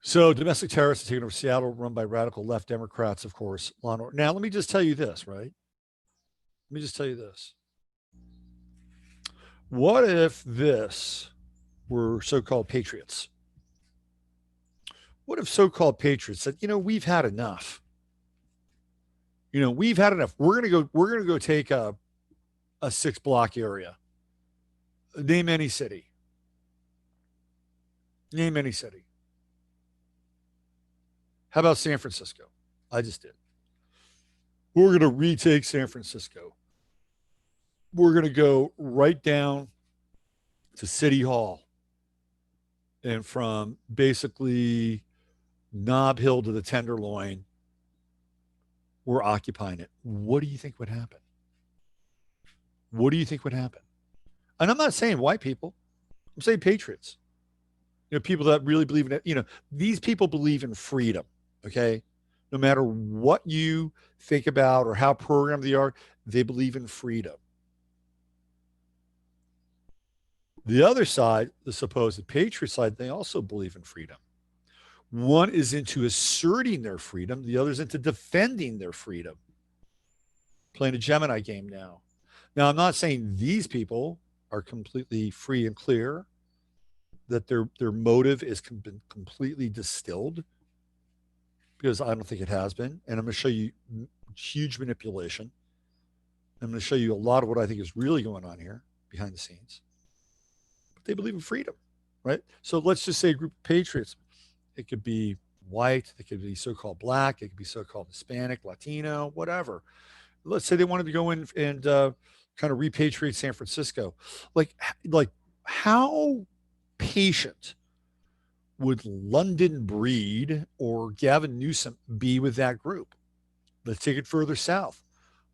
So domestic terrorists have taken over Seattle, run by radical left Democrats, of course. Law and order. Now, let me just tell you this, right? Let me just tell you this. What if this were so-called patriots? What if so-called patriots said, we've had enough. We've had enough. We're gonna go take a 6 block area. Name any city. Name any city. How about San Francisco? I just did. We're going to retake San Francisco. We're going to go right down to City Hall. And from basically Nob Hill to the Tenderloin, we're occupying it. What do you think would happen? What do you think would happen? And I'm not saying white people. I'm saying patriots. People that really believe in it. These people believe in freedom. Okay. No matter what you think about or how programmed they are, they believe in freedom. The other side, the supposed patriot side, they also believe in freedom. One is into asserting their freedom. The other is into defending their freedom. Playing a Gemini game now. Now, I'm not saying these people are completely free and clear, that their motive is been completely distilled, because I don't think it has been. And I'm going to show you huge manipulation. I'm going to show you a lot of what I think is really going on here behind the scenes. But they believe in freedom, right? So let's just say a group of patriots. It could be white, it could be so-called black, it could be so-called Hispanic, Latino, whatever. Let's say they wanted to go in and kind of repatriate San Francisco. Like how patient would London Breed or Gavin Newsom be with that group? Let's take it further south.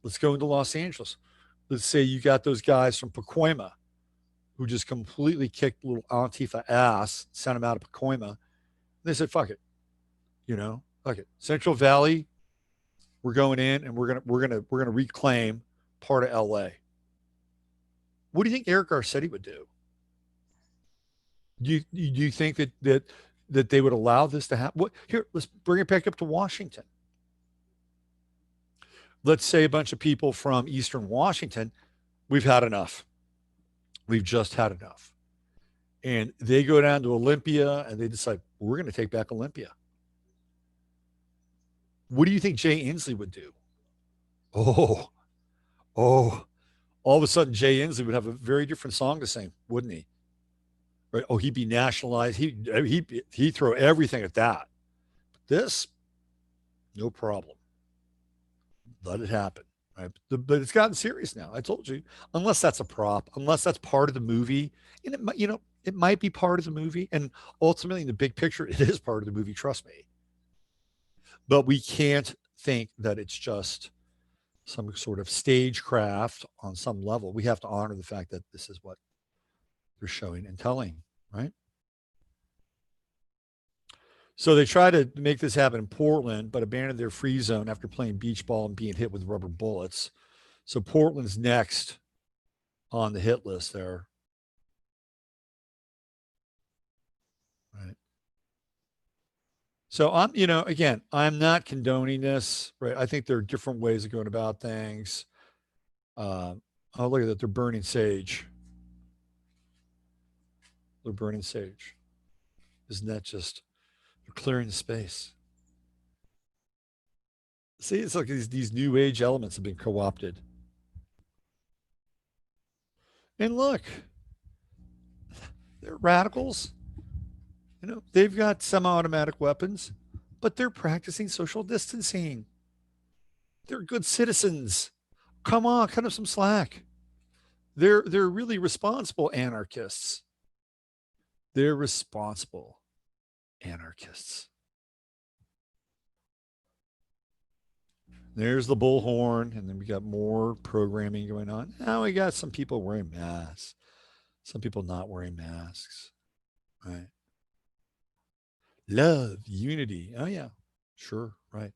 Let's go into Los Angeles. Let's say you got those guys from Pacoima who just completely kicked little Antifa ass, sent them out of Pacoima. They said, fuck it. Fuck it. Central Valley, we're going in and we're gonna reclaim part of LA. What do you think Eric Garcetti would do? Do you think that they would allow this to happen? Here, let's bring it back up to Washington. Let's say a bunch of people from Eastern Washington, we've had enough. We've just had enough. And they go down to Olympia and they decide, we're going to take back Olympia. What do you think Jay Inslee would do? Oh, oh, all of a sudden Jay Inslee would have a very different song to sing, wouldn't he? Right? Oh, he'd be nationalized. He'd throw everything at that. This, no problem. Let it happen. Right? But it's gotten serious now. I told you, unless that's a prop, unless that's part of the movie, and it might be part of the movie, and ultimately in the big picture, it is part of the movie. Trust me. But we can't think that it's just some sort of stagecraft on some level. We have to honor the fact that this is what they're showing and telling, right? So they tried to make this happen in Portland, but abandoned their free zone after playing beach ball and being hit with rubber bullets. So Portland's next on the hit list there. Right. So again, I'm not condoning this, right? I think there are different ways of going about things. Oh, look at that. They're burning sage. They're burning sage. Isn't that just clearing the space? See, it's like these new age elements have been co-opted. And look, they're radicals. They've got semi-automatic weapons, but they're practicing social distancing. They're good citizens. Come on, cut them some slack. They're really responsible anarchists. They're responsible anarchists. There's the bullhorn, and then we got more programming going on. Now we got some people wearing masks, some people not wearing masks. Right? Love, unity. Oh yeah, sure, right.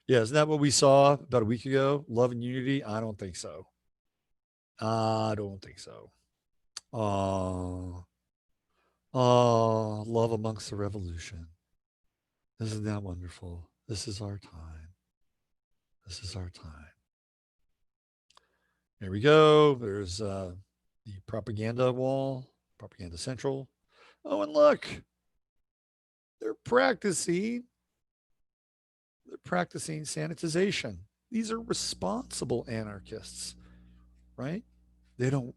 Yeah, isn't that what we saw about a week ago? Love and unity? I don't think so. I don't think so. Oh, oh, love amongst the revolution. Isn't that wonderful? This is our time. This is our time. Here we go. There's the propaganda wall, propaganda central. Oh, and look, they're practicing. They're practicing sanitization. These are responsible anarchists, right? They don't.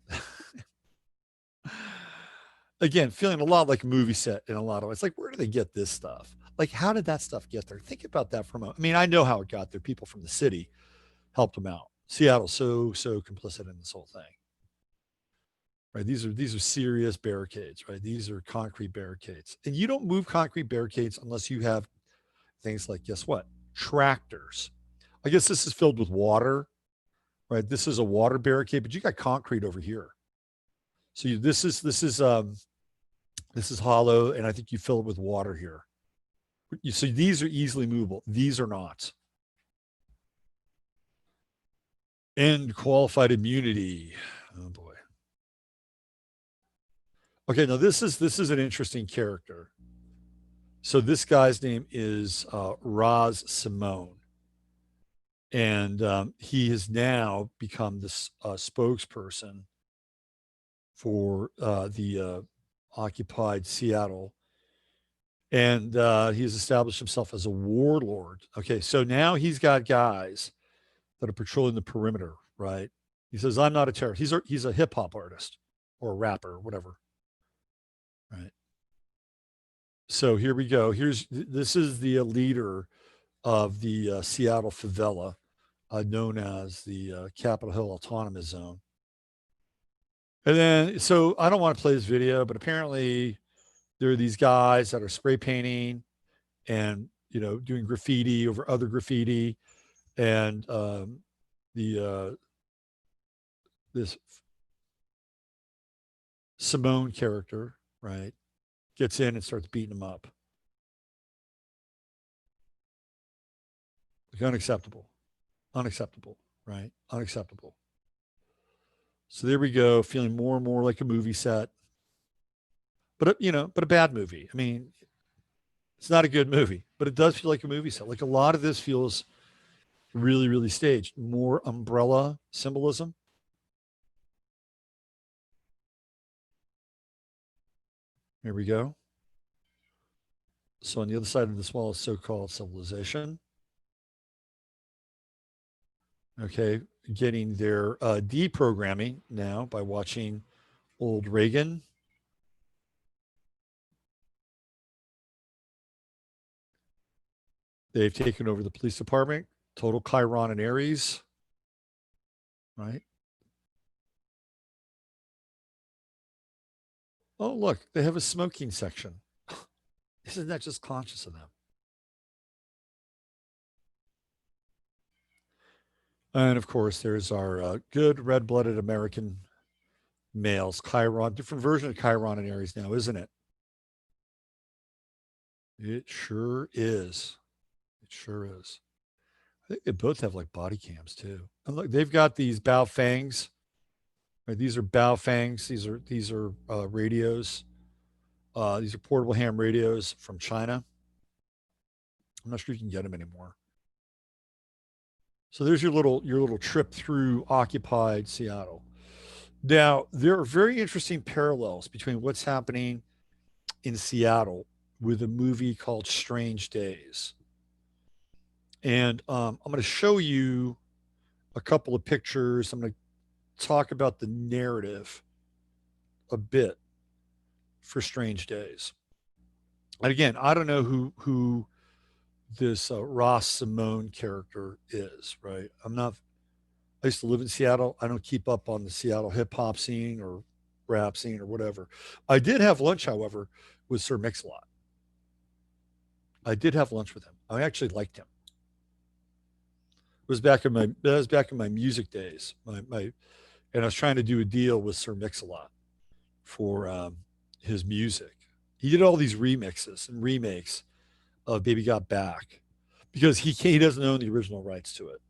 Again, feeling a lot like a movie set in a lot of ways. Like, where do they get this stuff? Like, how did that stuff get there? Think about that for a moment. I mean, I know how it got there. People from the city helped them out. Seattle's so complicit in this whole thing, right? These are serious barricades, right? These are concrete barricades, and you don't move concrete barricades unless you have things like, guess what? Tractors. I guess this is filled with water, right? This is a water barricade, but you got concrete over here. So this is hollow, and I think you fill it with water here. So these are easily movable. These are not. End qualified immunity. Oh boy. Okay, now this is an interesting character. So this guy's name is Ras Simone, and he has now become this spokesperson for the occupied Seattle, and he has established himself as a warlord. Okay, so now he's got guys that are patrolling the perimeter, right? He says, "I'm not a terrorist." He's a hip hop artist or a rapper or whatever, right? So here we go. This is the leader of the Seattle favela, known as the Capitol Hill Autonomous Zone. And then, so I don't want to play this video, but apparently there are these guys that are spray painting and doing graffiti over other graffiti, and the this Simone character, right, gets in and starts beating them up. Like, unacceptable, unacceptable, right? Unacceptable. So there we go, feeling more and more like a movie set, but but a bad movie. I mean, it's not a good movie, but it does feel like a movie set. Like, a lot of this feels really, really staged. More umbrella symbolism. Here we go. So on the other side of this wall is so-called civilization. Okay, getting their deprogramming now by watching old Reagan. They've taken over the police department. Total Chiron and Aries, right? Oh, look, they have a smoking section. Isn't that just conscious of them? And of course, there's our good red-blooded American males, Chiron, different version of Chiron and Aries now, isn't it? It sure is. It sure is. I think they both have like body cams too. And look, they've got these Bao Fangs. Right? These are Bao Fangs. These are radios. These are portable ham radios from China. I'm not sure you can get them anymore. So there's your little trip through occupied Seattle. Now, there are very interesting parallels between what's happening in Seattle with a movie called Strange Days. And I'm going to show you a couple of pictures. I'm going to talk about the narrative a bit for Strange Days. And again, I don't know who this Ras Simone character is, right? I used to live in Seattle. I don't keep up on the Seattle hip hop scene or rap scene or whatever. I did have lunch, however, with Sir Mix-a-Lot. I did have lunch with him. I actually liked him. It was back in my music days. And I was trying to do a deal with Sir Mix-a-Lot for his music. He did all these remixes and remakes of Baby Got Back because he doesn't own the original rights to it.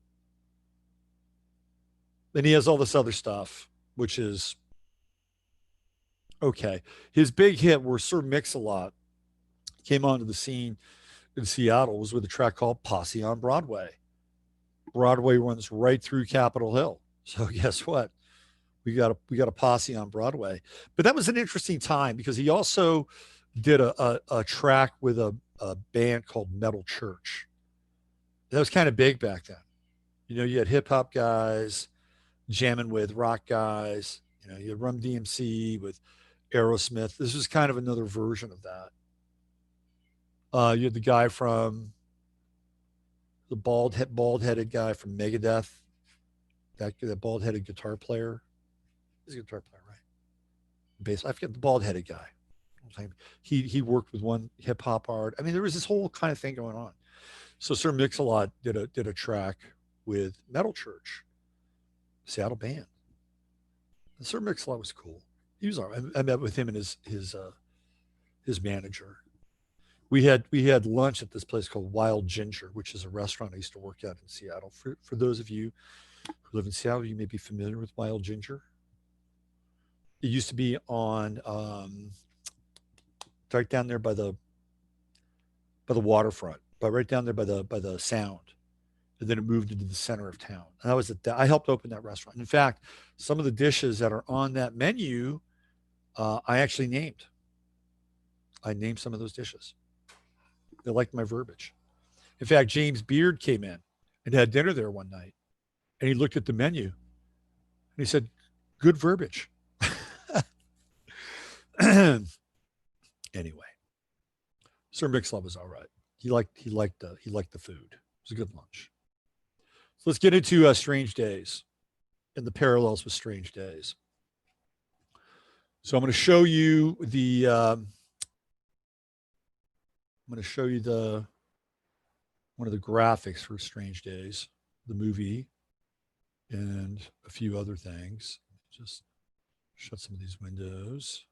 And he has all this other stuff, which is okay. His big hit where Sir Mix-a-Lot came onto the scene in Seattle was with a track called Posse on Broadway. Broadway runs right through Capitol Hill. So guess what? We got a posse on Broadway. But that was an interesting time because he also did a track with a band called Metal Church. That was kind of big back then. You had hip hop guys jamming with rock guys. You had Rum DMC with Aerosmith. This was kind of another version of that. You had the guy from the bald headed guy from Megadeth, that bald headed guitar player. He's a guitar player, right? Bass. I forget the bald headed guy. He worked with one hip hop art. I mean, there was this whole kind of thing going on. So Sir Mix-a-Lot did a track with Metal Church, Seattle band. And Sir Mix-a-Lot was cool. He was all right. I met with him and his manager. We had lunch at this place called Wild Ginger, which is a restaurant I used to work at in Seattle. For those of you who live in Seattle, you may be familiar with Wild Ginger. It used to be on right down there by the waterfront, but right down there by the Sound, and then it moved into the center of town. And I helped open that restaurant. In fact, some of the dishes that are on that menu, I actually named. I named some of those dishes. They liked my verbiage. In fact, James Beard came in and had dinner there one night, and he looked at the menu and he said, "Good verbiage." Anyway, Sir Mix-a-Lot was all right. He liked the food. It was a good lunch. So let's get into Strange Days and the parallels with Strange Days. So I'm going to show you one of the graphics for Strange Days, the movie, and a few other things. Just shut some of these windows.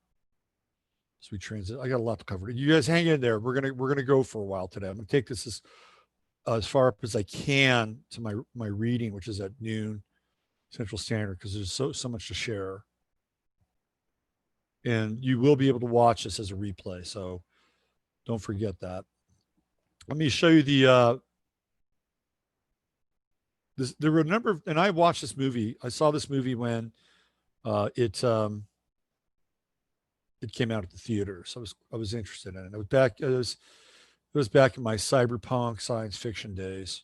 So we transit. I got a lot to cover. You guys hang in there. We're gonna go for a while today. I'm gonna take this as far up as I can to my reading, which is at noon Central Standard, because there's so much to share. And you will be able to watch this as a replay. So don't forget that. Let me show you there were a number of, and I watched this movie. I saw this movie when it came out at the theater, so I was interested in it. It was back in my cyberpunk science fiction days.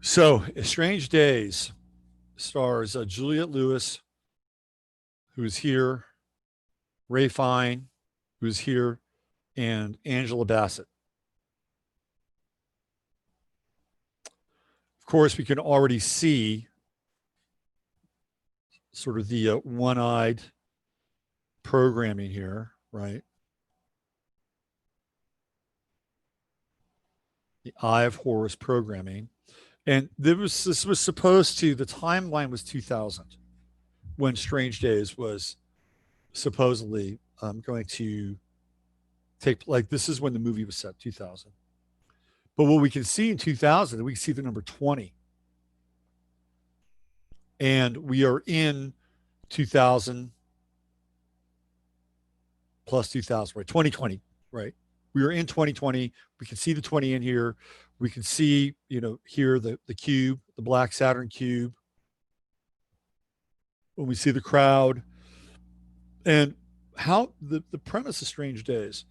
So, Strange Days stars Juliette Lewis, who's here, Ray Fine, who's here, and Angela Bassett. Of course, we can already see sort of the one-eyed programming here, right? The Eye of Horus programming. And this was supposed to, the timeline was 2000 when Strange Days was supposedly going to this is when the movie was set, 2000. But what we can see in 2000, we can see the number 20. And we are in 2000 plus 2000, right? 2020, right? We are in 2020. We can see the 20 in here. We can see, here the cube, the black Saturn cube. When we see the crowd. And how the premise of Strange Days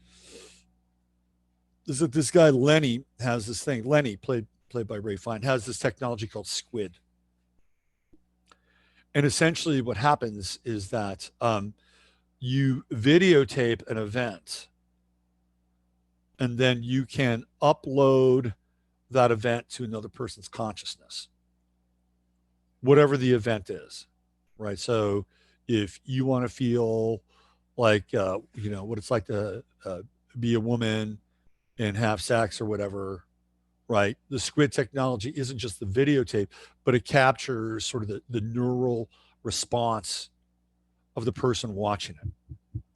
is that this guy Lenny has this thing. Lenny, played by Ray Fine, has this technology called Squid. And essentially, what happens is that you videotape an event, and then you can upload that event to another person's consciousness, whatever the event is, right? So if you want to feel like, what it's like to be a woman and have sex or whatever, right? The squid technology isn't just the videotape, but it captures sort of the neural response of the person watching it.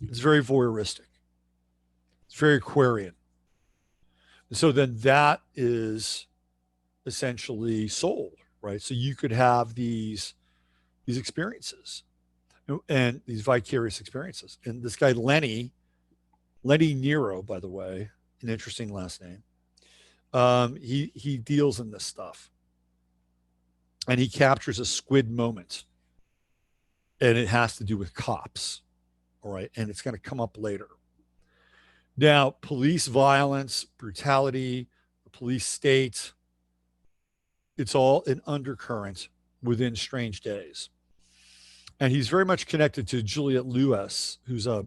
It's very voyeuristic. It's very Aquarian. So then that is essentially sold, right? So you could have these experiences and these vicarious experiences. And this guy Lenny Nero, by the way, an interesting last name. He deals in this stuff, and he captures a squid moment, and it has to do with cops, all right, and it's going to come up later. Now, police violence, brutality, the police state, it's all an undercurrent within Strange Days. And he's very much connected to Juliette Lewis, who's a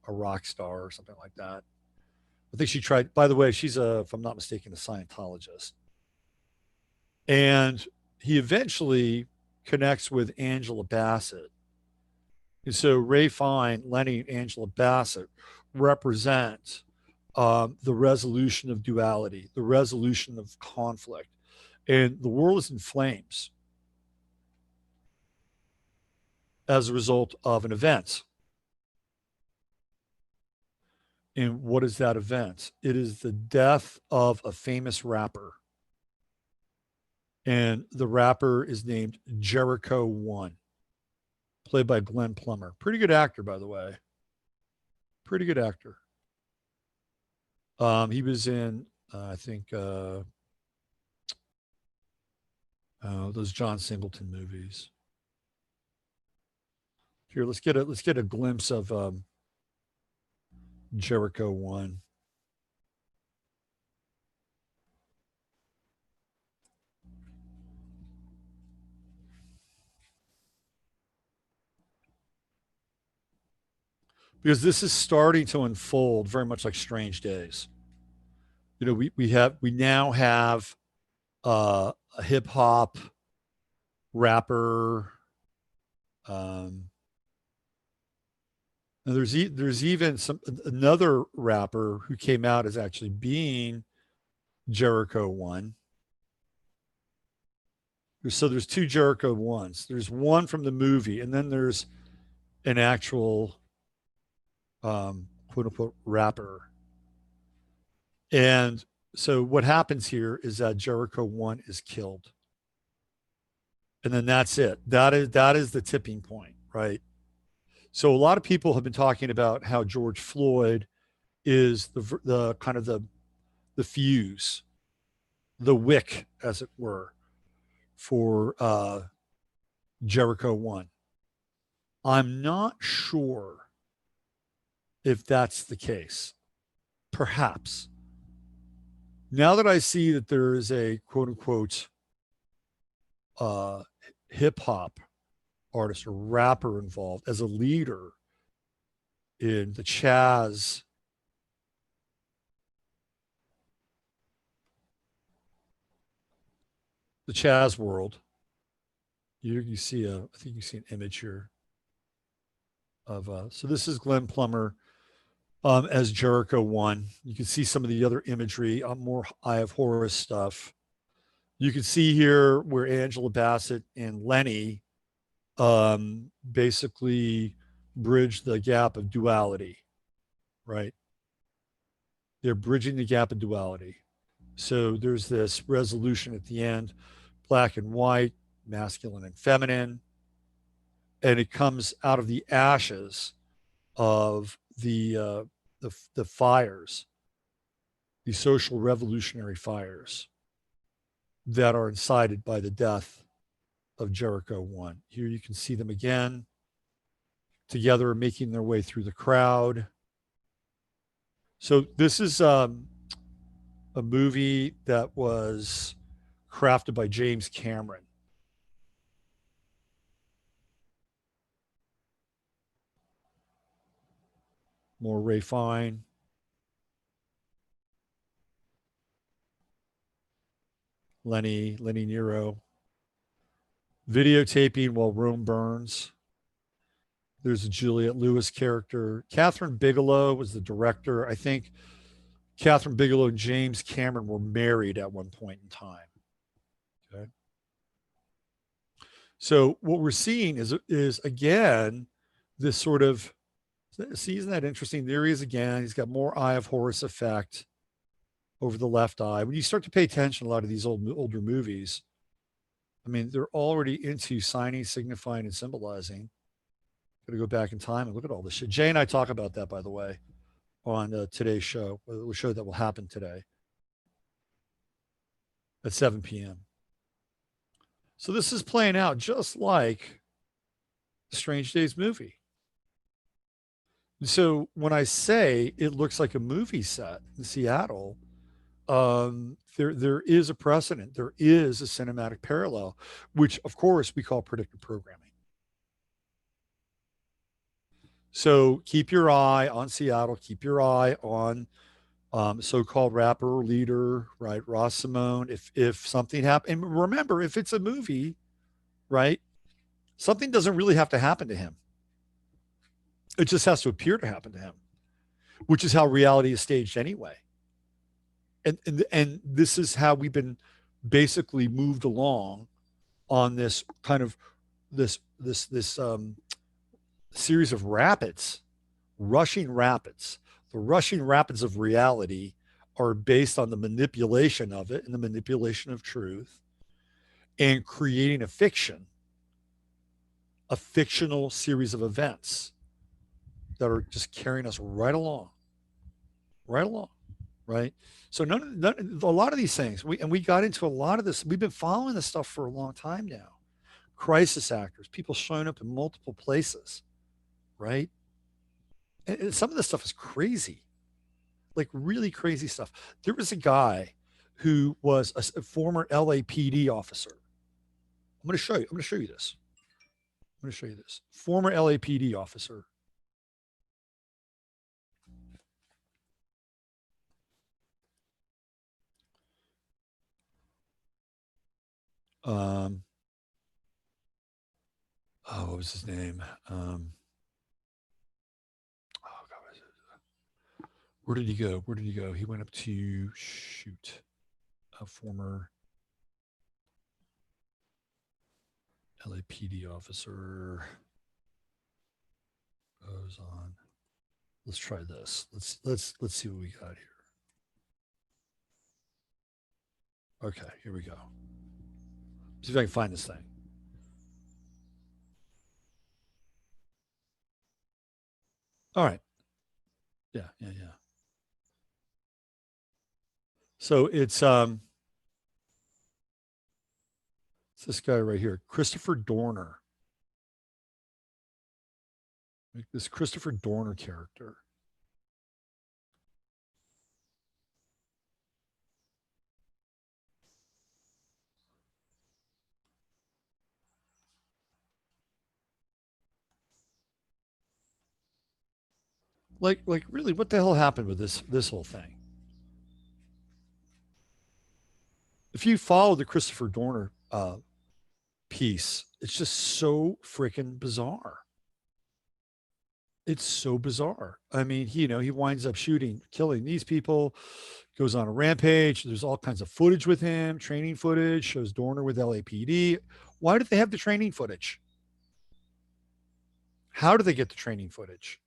rock star or something like that. I think she tried, by the way, she's if I'm not mistaken, a Scientologist. And he eventually connects with Angela Bassett. And so Ray Fine, Lenny, and Angela Bassett represent the resolution of duality, the resolution of conflict. And the world is in flames as a result of an event. And what is that event? It is the death of a famous rapper. And the rapper is named Jericho 1, played by Glenn Plummer. Pretty good actor, by the way. Pretty good actor. He was in, I think, those John Singleton movies. Here, let's get a glimpse of Jericho 1. Because this is starting to unfold very much like Strange Days. We now have a hip hop rapper. And there's even another rapper who came out as actually being Jericho 1. So there's two Jericho 1s. There's one from the movie, and then there's an actual quote unquote rapper. And so what happens here is that Jericho 1 is killed. And then that's it. That is the tipping point, right? So a lot of people have been talking about how George Floyd is the kind of the fuse, the wick, as it were, for Jericho 1. I'm not sure if that's the case. Perhaps. Now that I see that there is a quote unquote hip hop artist or rapper involved as a leader in the Chaz world. You see I think you see an image here of so this is Glenn Plummer as Jericho 1. You can see some of the other imagery, more Eye of Horus stuff. You can see here where Angela Bassett and Lenny basically bridge the gap of duality, right? They're bridging the gap of duality. So there's this resolution at the end, black and white, masculine and feminine, and it comes out of the ashes of the fires, the social revolutionary fires that are incited by the death of Jericho 1. Here you can see them again, together making their way through the crowd. So this is a movie that was crafted by James Cameron. More Ray Fine. Lenny Nero. Videotaping while Rome burns. There's a Juliette Lewis character. Catherine Bigelow was the director. I think Catherine Bigelow and James Cameron were married at one point in time. Okay. So what we're seeing is again this sort of, see, isn't that interesting? There he is again. He's got more Eye of Horus effect over the left eye. When you start to pay attention to a lot of these older movies, I mean, they're already into signing, signifying, and symbolizing. Got to go back in time and look at all this shit. Jay and I talk about that, by the way, on today's show, the show that will happen today at 7 p.m. So this is playing out just like the Strange Days movie. So when I say it looks like a movie set in Seattle, there is a precedent. There is a cinematic parallel, which of course we call predictive programming. So keep your eye on Seattle. Keep your eye on so-called rapper or leader, right? Ras Simone. If something happens, and remember, if it's a movie, right, something doesn't really have to happen to him. It just has to appear to happen to him, which is how reality is staged anyway. And this is how we've been basically moved along on this kind of this series of rapids, rushing rapids. The rushing rapids of reality are based on the manipulation of it and the manipulation of truth and creating a fiction, a fictional series of events that are just carrying us right along, right? So a lot of these things, we got into a lot of this. We've been following this stuff for a long time now. Crisis actors, people showing up in multiple places, right? And some of this stuff is crazy, like really crazy stuff. There was a guy who was a former LAPD officer. I'm going to show you. I'm going to show you this. I'm going to show you this. Former LAPD officer. Um, oh, what was his name? Oh God, where did he go? Where did he go? He went up to shoot a former LAPD officer. Goes on. Let's try this. Let's see what we got here. Okay, here we go. See if I can find this thing. All right. Yeah, yeah, yeah. So it's this guy right here, Christopher Dorner. Like this Christopher Dorner character. Like really, what the hell happened with this whole thing? If you follow the Christopher Dorner piece, it's just so freaking bizarre. It's so bizarre. I mean, he winds up shooting, killing these people, goes on a rampage. There's all kinds of footage with him, training footage, shows Dorner with LAPD. Why did they have the training footage? How did they get the training footage?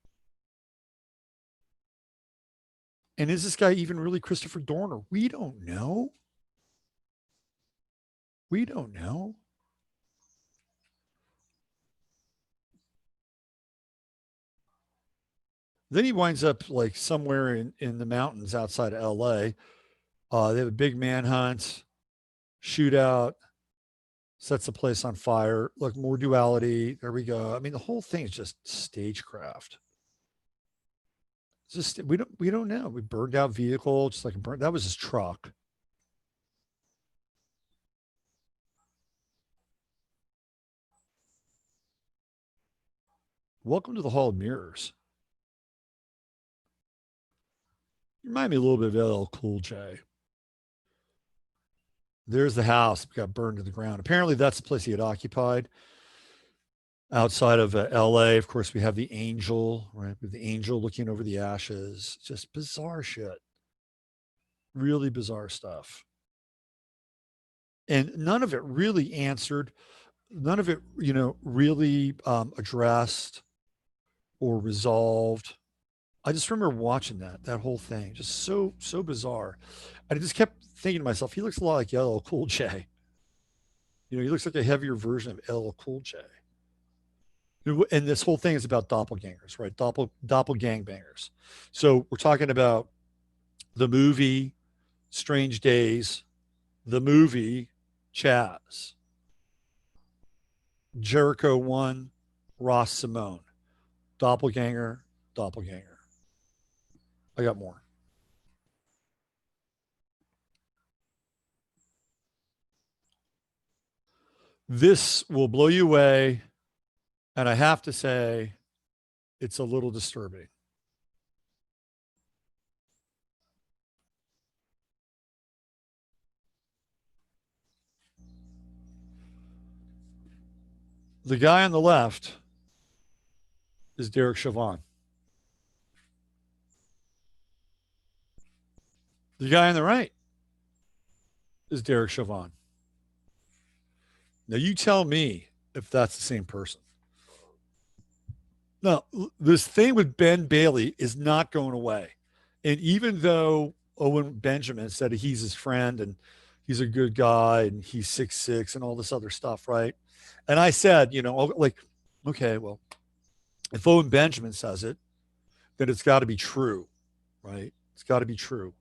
And is this guy even really Christopher Dorner? We don't know. We don't know. Then he winds up like somewhere in the mountains outside of LA. They have a big manhunt, shootout, sets the place on fire. Look, more duality. There we go. I mean, the whole thing is just stagecraft. It's just we don't know. We burned out vehicle, just like that was his truck. Welcome to the Hall of Mirrors. Remind me a little bit of LL Cool J. There's the house got burned to the ground. Apparently, that's the place he had occupied outside of LA. Of course, we have the angel, right? With the angel looking over the ashes. Just bizarre shit. Really bizarre stuff. And none of it really answered, none of it, really addressed or resolved. I just remember watching that whole thing, just so bizarre. And I just kept thinking to myself, he looks a lot like LL Cool J. He looks like a heavier version of LL Cool J. And this whole thing is about doppelgangers, right? Doppelgangbangers. So we're talking about the movie Strange Days, the movie Chaz, Jericho 1, Ras Simone, doppelganger, doppelganger. I got more. This will blow you away. And I have to say, it's a little disturbing. The guy on the left is Derek Chauvin. The guy on the right is Derek Chauvin. Now, you tell me if that's the same person. Now, this thing with Ben Bailey is not going away. And even though Owen Benjamin said he's his friend and he's a good guy and he's 6'6" and all this other stuff, right? And I said, like, okay, well, if Owen Benjamin says it, then it's got to be true, right? It's got to be true.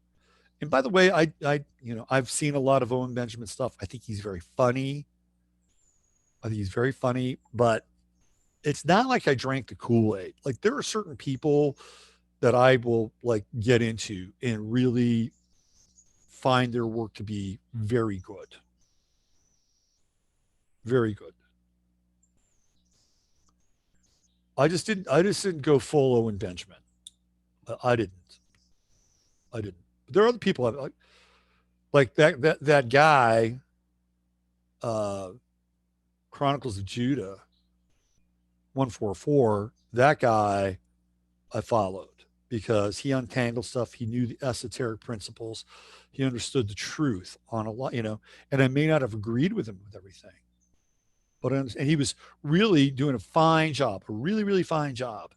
And by the way, I've seen a lot of Owen Benjamin stuff. I think he's very funny. I think he's very funny, but it's not like I drank the Kool-Aid. Like there are certain people that I will like get into and really find their work to be very good. Very good. I just didn't go full Owen Benjamin. I didn't. I didn't. But there are other people like that guy, uh, Chronicles of Judah 144. That guy I followed because he untangled stuff. He knew the esoteric principles. He understood the truth on a lot, and I may not have agreed with him with everything, but and he was really doing a fine job, a really, really fine job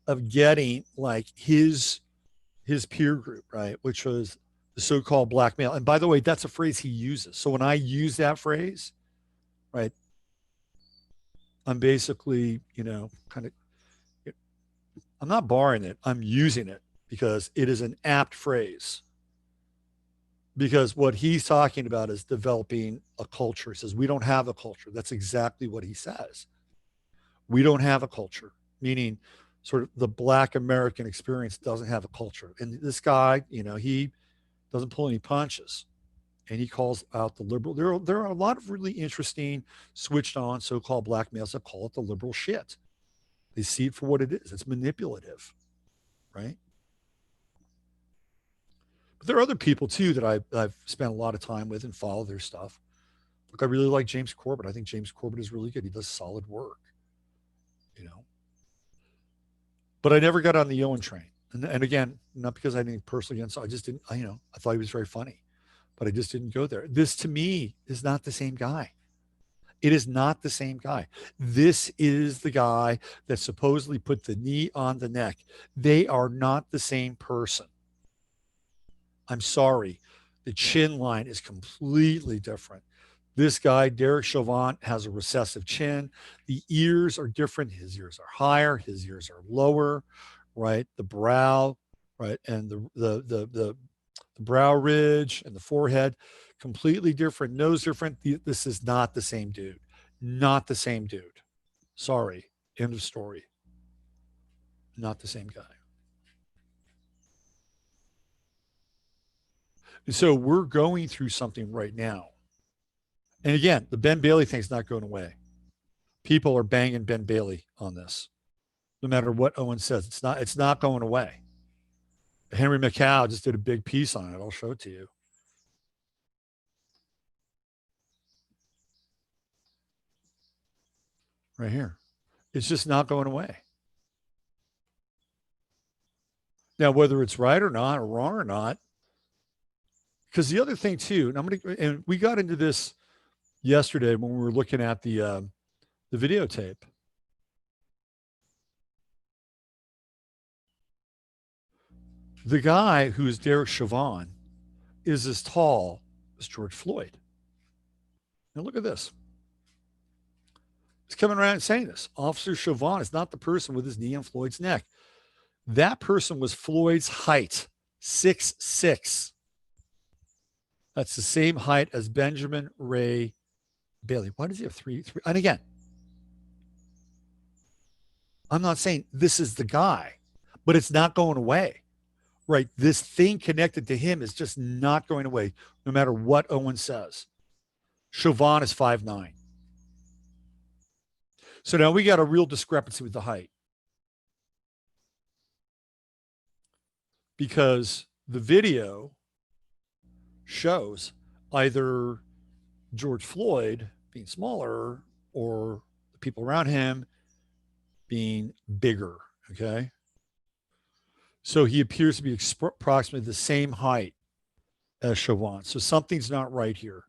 of getting like his peer group, right? Which was the so-called black male. And by the way, that's a phrase he uses. So when I use that phrase, right, I'm basically, kind of I'm not borrowing it. I'm using it because it is an apt phrase. Because what he's talking about is developing a culture. He says, we don't have a culture. That's exactly what he says. We don't have a culture, meaning sort of the Black American experience doesn't have a culture. And this guy, he doesn't pull any punches. And he calls out the liberal. There are a lot of really interesting switched on so called black males that call it the liberal shit. They see it for what it is. It's manipulative, right? But there are other people too that I've spent a lot of time with and follow their stuff. Look, I really like James Corbett. I think James Corbett is really good. He does solid work, you know. But I never got on the Owen train. And again, not because I had anything personally against. I just didn't. I thought he was very funny, but I just didn't go there. This to me is not the same guy. It is not the same guy. This is the guy that supposedly put the knee on the neck. They are not the same person. I'm sorry. The chin line is completely different. This guy, Derek Chauvin, has a recessive chin. The ears are different. His ears are higher. His ears are lower, right? The brow, right, and the brow ridge and the forehead, completely different. Nose different. This is not the same dude. Not the same dude. Sorry. End of story. Not the same guy. And so we're going through something right now. And again, the Ben Bailey thing's not going away. People are banging Ben Bailey on this. No matter what Owen says, it's not going away. Henry McCow just did a big piece on it. I'll show it to you. Right here. It's just not going away. Now, whether it's right or not, or wrong or not, because the other thing too, and we got into this yesterday when we were looking at the videotape. The guy who's Derek Chauvin is as tall as George Floyd. Now look at this. He's coming around and saying this. Officer Chauvin is not the person with his knee on Floyd's neck. That person was Floyd's height, 6'6". That's the same height as Benjamin Ray Bailey. Why does he have three? And again, I'm not saying this is the guy, but it's not going away, right? This thing connected to him is just not going away, no matter what Owen says. Chauvin is 5'9". So now we got a real discrepancy with the height. Because the video shows either George Floyd being smaller or the people around him being bigger, okay? So he appears to be approximately the same height as Chauvin. So something's not right here.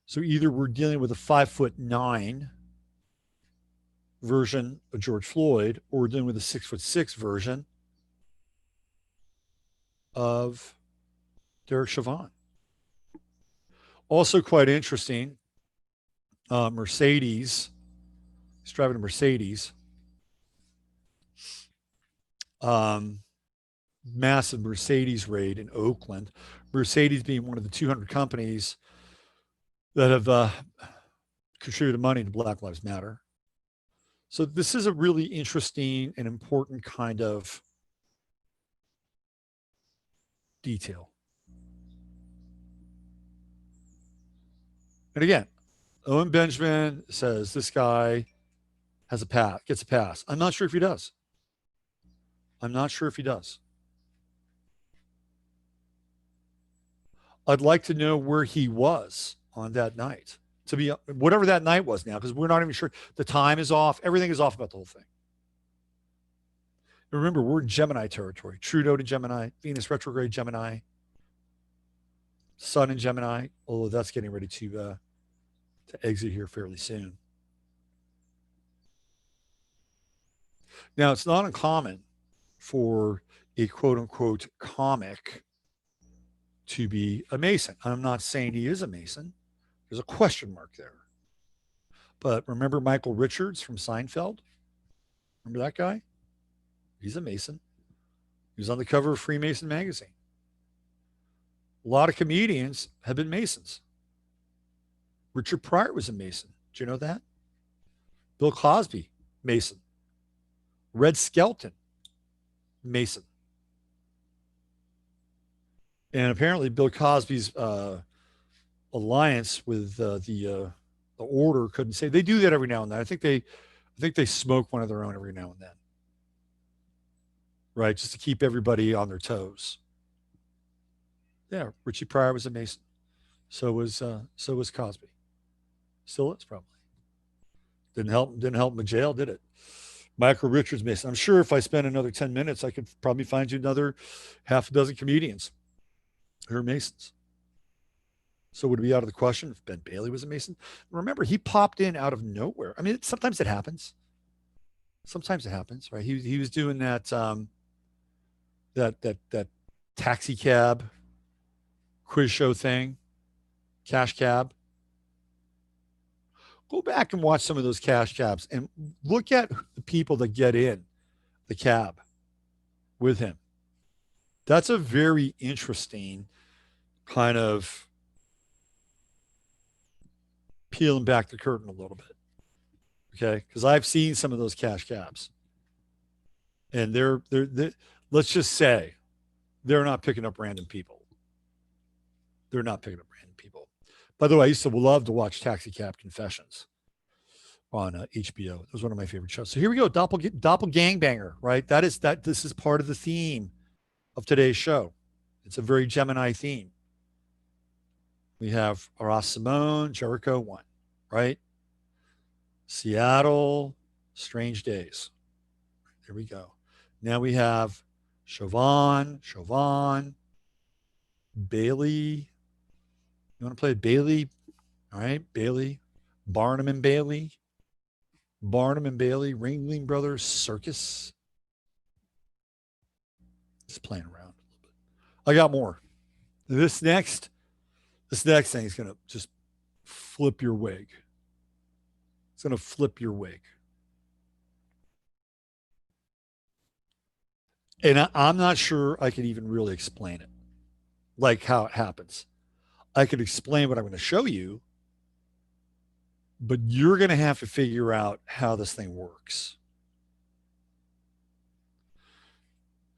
So either we're dealing with a 5'9" version of George Floyd, or we're dealing with a 6'6" version of Derek Chauvin. Also quite interesting, Mercedes. He's driving a Mercedes. Massive Mercedes raid in Oakland. Mercedes being one of the 200 companies that have contributed money to Black Lives Matter. So this is a really interesting and important kind of detail. And again, Owen Benjamin says this guy has a pass, gets a pass. I'm not sure if he does. I'm not sure if he does. I'd like to know where he was on that night. To be whatever that night was now, because we're not even sure. The time is off. Everything is off about the whole thing. Remember, we're in Gemini territory. Trudeau to Gemini, Venus retrograde Gemini, Sun in Gemini, although that's getting ready to exit here fairly soon. Now, it's not uncommon for a quote unquote comic to be a Mason. I'm not saying he is a Mason. There's a question mark there. But remember Michael Richards from Seinfeld? Remember that guy? He's a Mason. He was on the cover of Freemason magazine. A lot of comedians have been Masons. Richard Pryor was a Mason. Do you know that? Bill Cosby, Mason. Red Skelton, Mason. And apparently Bill Cosby's alliance with the order couldn't say. They do that every now and then. I think they smoke one of their own every now and then. Right, just to keep everybody on their toes. Yeah, Richie Pryor was a Mason. So was Cosby. Still is probably. Didn't help him in jail, did it? Michael Richards Mason. I'm sure if I spent another 10 minutes, I could probably find you another half a dozen comedians who are Masons. So would it be out of the question if Ben Bailey was a Mason? Remember, he popped in out of nowhere. I mean, sometimes it happens. Sometimes it happens, right? He was doing that that taxi cab quiz show thing, cash cab. Go back and watch some of those cash cabs and look at the people that get in the cab with him. That's a very interesting kind of peeling back the curtain a little bit. Okay. Because I've seen some of those cash cabs. And they're let's just say they're not picking up random people. They're not picking up random people. By the way, I used to love to watch Taxi Cab Confessions on HBO. It was one of my favorite shows. So here we go, doppelgangbanger, right? This is part of the theme of today's show. It's a very Gemini theme. We have Ras Simone, Jericho 1, right? Seattle, Strange Days. There we go. Now we have Chauvin, Bailey. You want to play Bailey? All right, Bailey, Barnum and Bailey, Ringling Brothers Circus. Just playing around. I got more. This next, this next thing is gonna just flip your wig. It's gonna flip your wig. And I'm not sure I can even really explain it, like how it happens. I could explain what I'm going to show you, but you're going to have to figure out how this thing works.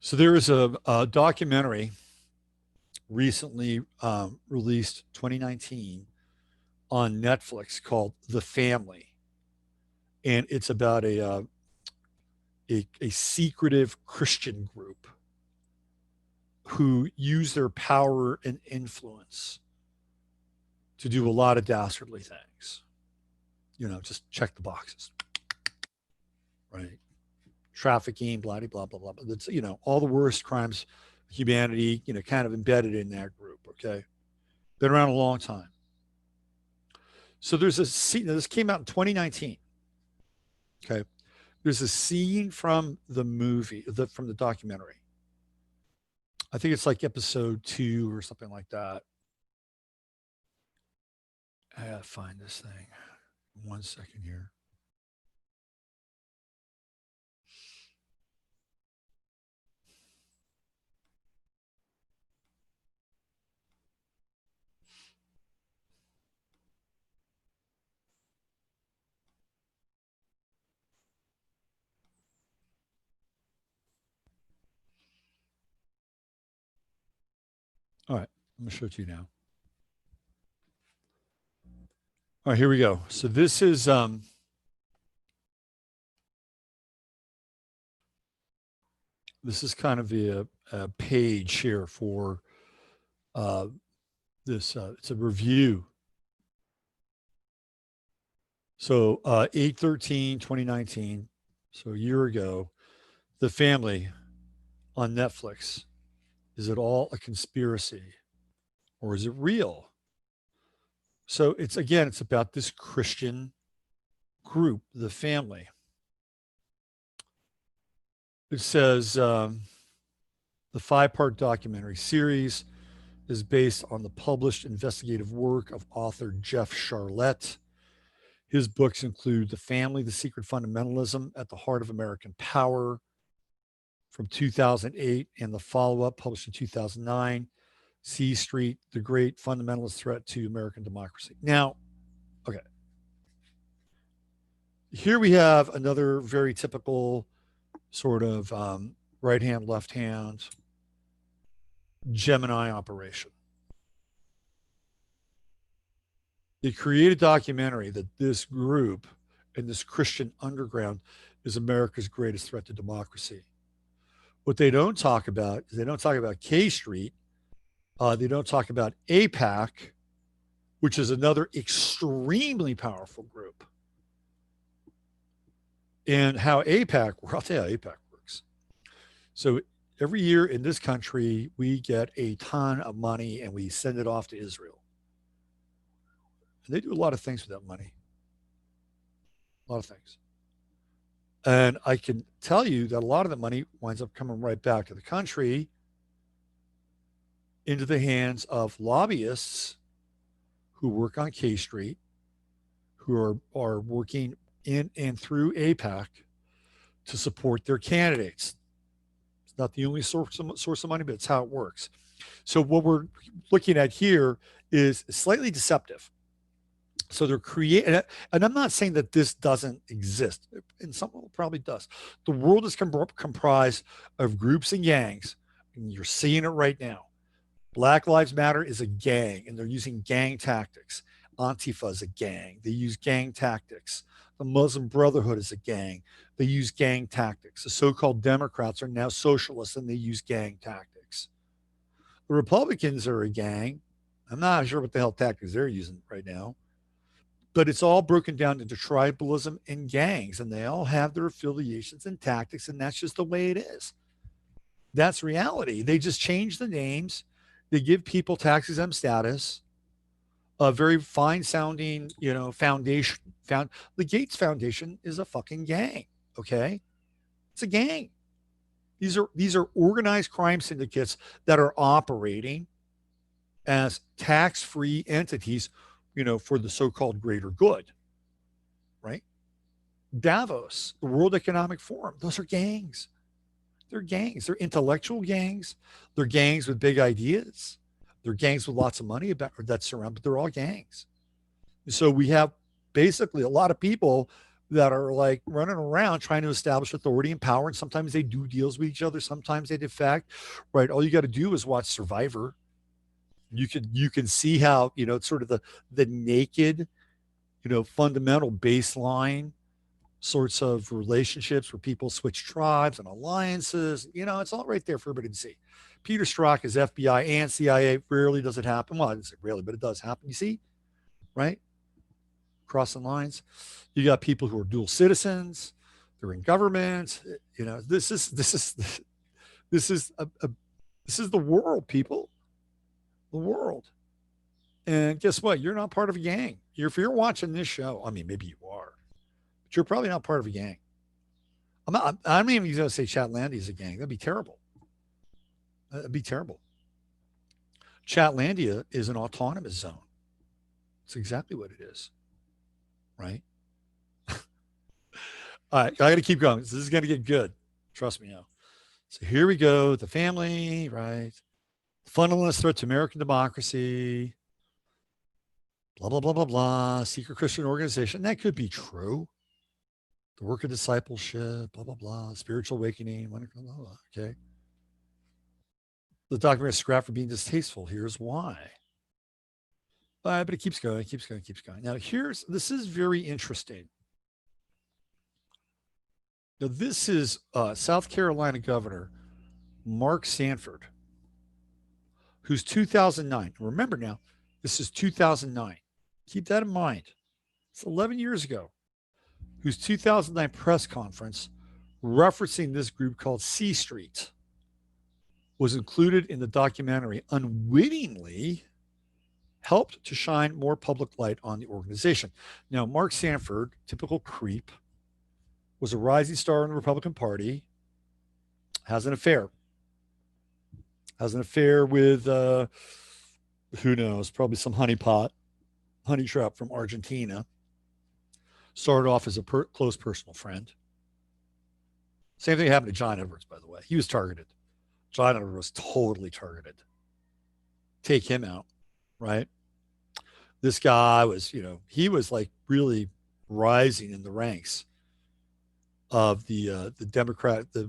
So there is a documentary recently released 2019 on Netflix called The Family, and it's about a secretive Christian group who use their power and influence to do a lot of dastardly things. You know, just check the boxes, right? Trafficking, blah, blah, blah, blah. That's, you know, all the worst crimes of humanity, you know, kind of embedded in that group, okay? Been around a long time. So there's a scene, this came out in 2019, okay? There's a scene from the movie, from the documentary. I think it's like episode 2 or something like that. I gotta find this thing. 1 second here. All right, I'm gonna show it to you now. All right, here we go. So this is kind of a page here for uh, this. It's a review. So 8/13/2019, so a year ago, The Family on Netflix. Is it all a conspiracy or is it real? So it's about this Christian group, The Family. It says the 5-part documentary series is based on the published investigative work of author Jeff Charlette. His books include The Family, The Secret Fundamentalism at the Heart of American Power from 2008 and the follow up published in 2009, C Street, The Great Fundamentalist Threat to American Democracy. Now, okay, here we have another very typical sort of right hand, left hand Gemini operation. They create a documentary that this group and this Christian underground is America's greatest threat to democracy. What they don't talk about is they don't talk about K Street. They don't talk about APAC, which is another extremely powerful group. And how APAC, I'll tell you how APAC works. So every year in this country, we get a ton of money and we send it off to Israel. And they do a lot of things with that money. A lot of things. And I can tell you that a lot of the money winds up coming right back to the country into the hands of lobbyists who work on K Street, who are working in and through APAC to support their candidates. It's not the only source of money, but it's how it works. So what we're looking at here is slightly deceptive. So they're creating, and I'm not saying that this doesn't exist. In some it probably does. The world is comprised of groups and gangs, and you're seeing it right now. Black Lives Matter is a gang, and they're using gang tactics. Antifa is a gang. They use gang tactics. The Muslim Brotherhood is a gang. They use gang tactics. The so-called Democrats are now socialists, and they use gang tactics. The Republicans are a gang. I'm not sure what the hell tactics they're using right now, but it's all broken down into tribalism and gangs, and they all have their affiliations and tactics, and that's just the way it is. That's reality. They just change the names. They give people tax exempt status, a very fine sounding, foundation. The Gates Foundation is a fucking gang. Okay, it's a gang. These are organized crime syndicates that are operating as tax-free entities, for the so-called greater good, right? Davos, the World Economic Forum, those are gangs. They're gangs. They're intellectual gangs. They're gangs with big ideas. They're gangs with lots of money about that surround, but they're all gangs. So we have basically a lot of people that are like running around trying to establish authority and power. And sometimes they do deals with each other. Sometimes they defect, right? All you got to do is watch Survivor. You can see how, it's sort of the naked, fundamental baseline sorts of relationships where people switch tribes and alliances. It's all right there for everybody to see. Peter Strzok is FBI and CIA. Rarely does it happen. Well, I didn't say rarely, but it does happen. You see, right? Crossing lines. You got people who are dual citizens. They're in government. This is this is the world, people. The world. And guess what? You're not part of a gang. If you're watching this show, I mean, maybe you are, but you're probably not part of a gang. I'm not even going to say Chatlandia is a gang. That'd be terrible. That'd be terrible. Chatlandia is an autonomous zone. It's exactly what it is, right? All right, I got to keep going. This is going to get good. Trust me now. So here we go. The family, right? Fundamentalist threat to American democracy. Blah, blah, blah, blah, blah. Secret Christian organization. That could be true. The work of discipleship, blah, blah, blah. Spiritual awakening. Blah, blah, blah. Okay. The documentary is scrapped for being distasteful. Here's why. But it keeps going, keeps going, keeps going. Now, this is very interesting. Now, this is South Carolina Governor Mark Sanford, who's 2009. Remember now, this is 2009. Keep that in mind. It's 11 years ago. Whose 2009 press conference referencing this group called C Street was included in the documentary, unwittingly helped to shine more public light on the organization. Now, Mark Sanford, typical creep, was a rising star in the Republican Party, has an affair with, who knows, probably some honey trap from Argentina. Started off as a close personal friend. Same thing happened to John Edwards, by the way. He was targeted. John Edwards was totally targeted. Take him out, right? This guy was, he was like really rising in the ranks of the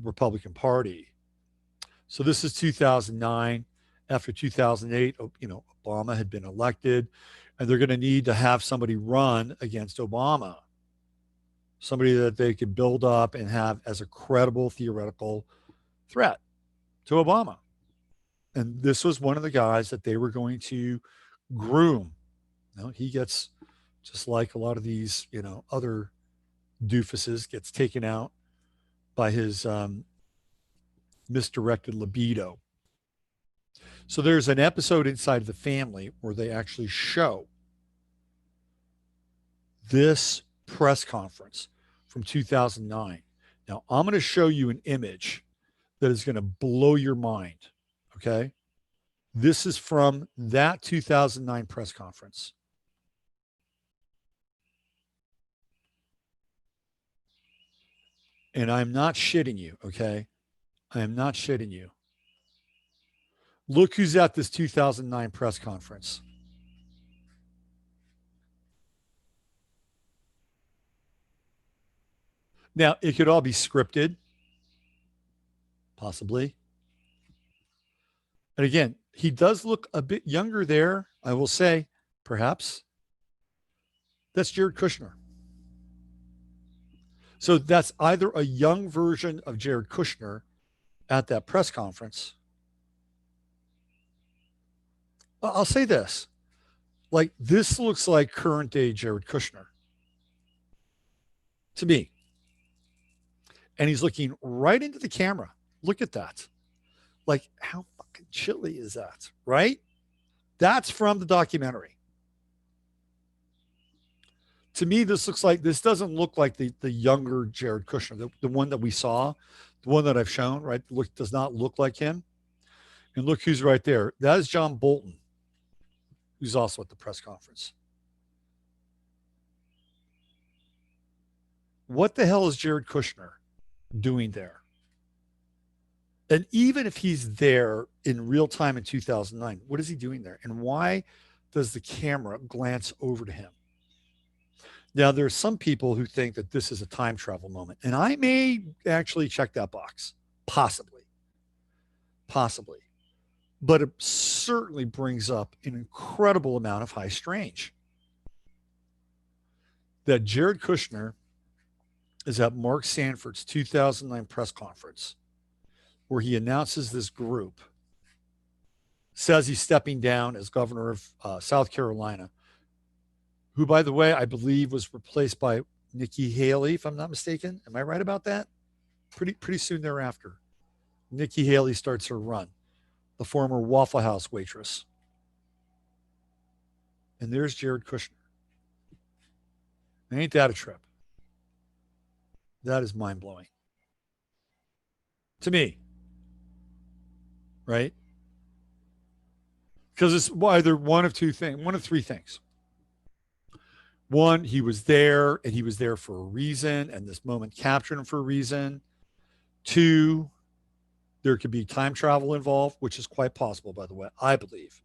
Republican Party. So this is 2009. After 2008, Obama had been elected, and they're going to need to have somebody run against Obama, somebody that they could build up and have as a credible theoretical threat to Obama. And this was one of the guys that they were going to groom. He gets, just like a lot of these, other doofuses, gets taken out by his misdirected libido. So there's an episode inside of the family where they actually show this press conference from 2009. Now, I'm going to show you an image that is going to blow your mind. Okay. This is from that 2009 press conference. And I'm not shitting you. Okay. I am not shitting you. Look who's at this 2009 press conference. Now, it could all be scripted, possibly. And again, he does look a bit younger there, I will say, perhaps. That's Jared Kushner. So that's either a young version of Jared Kushner at that press conference, I'll say this. Like, this looks like current day Jared Kushner to me. And he's looking right into the camera. Look at that. Like, how fucking chilly is that? Right? That's from the documentary. To me, this doesn't look like the younger Jared Kushner, the one that we saw, the one that I've shown, right? Does not look like him. And look who's right there. That is John Bolton, who's also at the press conference. What the hell is Jared Kushner doing there? And even if he's there in real time in 2009, what is he doing there? And why does the camera glance over to him? Now, there's some people who think that this is a time travel moment, and I may actually check that box, possibly, possibly. But it certainly brings up an incredible amount of high strange. That Jared Kushner is at Mark Sanford's 2009 press conference, where he announces this group, says he's stepping down as governor of South Carolina, who, by the way, I believe was replaced by Nikki Haley, if I'm not mistaken. Am I right about that? Pretty soon thereafter, Nikki Haley starts her run, the former Waffle House waitress. And there's Jared Kushner. Ain't that a trip? That is mind-blowing. To me. Right? Because it's either one of three things. One, he was there and he was there for a reason, and this moment captured him for a reason. Two, there could be time travel involved, which is quite possible, by the way, I believe.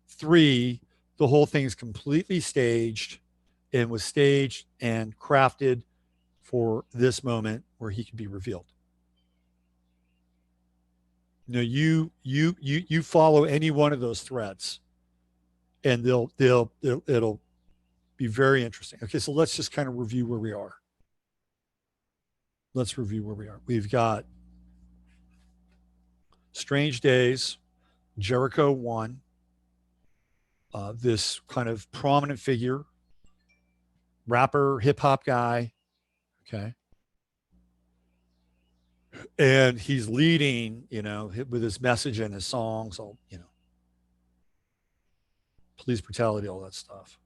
Three, the whole thing is completely staged and was staged and crafted for this moment where he could be revealed. You follow any one of those threads, and it'll be very interesting. Okay, so let's just kind of review where we are. Let's review where we are. We've got Strange Days, Jericho 1, this kind of prominent figure, rapper, hip hop guy. Okay. And he's leading, with his message and his songs, all, police brutality, all that stuff.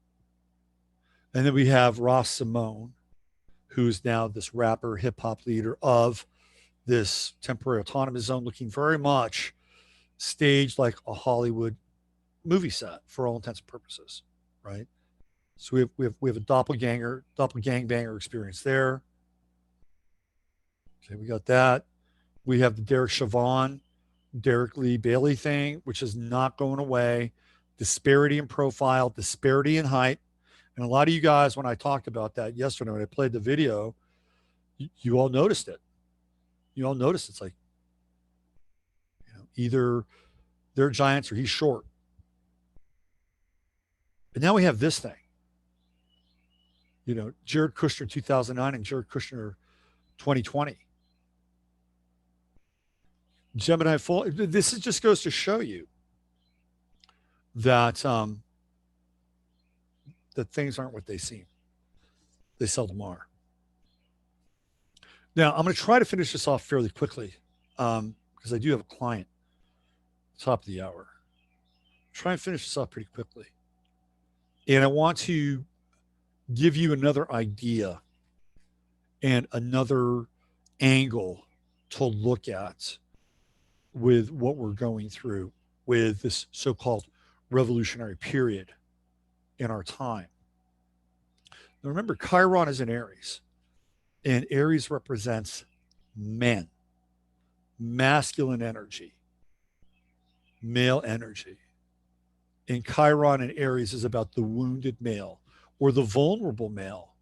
And then we have Ras Simone, who's now this rapper, hip hop leader of this temporary autonomous zone, looking very much staged like a Hollywood movie set for all intents and purposes, right? So we have a doppelganger experience there. Okay, we got that. We have the Derek Chauvin, Derek Lee Bailey thing, which is not going away. Disparity in profile, disparity in height. And a lot of you guys, when I talked about that yesterday, when I played the video, you all noticed it. You all noticed it's like, either they're giants or he's short. But now we have this thing. Jared Kushner 2009 and Jared Kushner 2020. Gemini full. This just goes to show you that that things aren't what they seem. They seldom are. Now, I'm going to try to finish this off fairly quickly because I do have a client top of the hour. Try and finish this off pretty quickly. And I want to give you another idea and another angle to look at with what we're going through with this so-called revolutionary period in our time. Now remember, Chiron is in Aries, and Aries represents men, masculine energy, male energy. And Chiron in Aries is about the wounded male or the vulnerable male.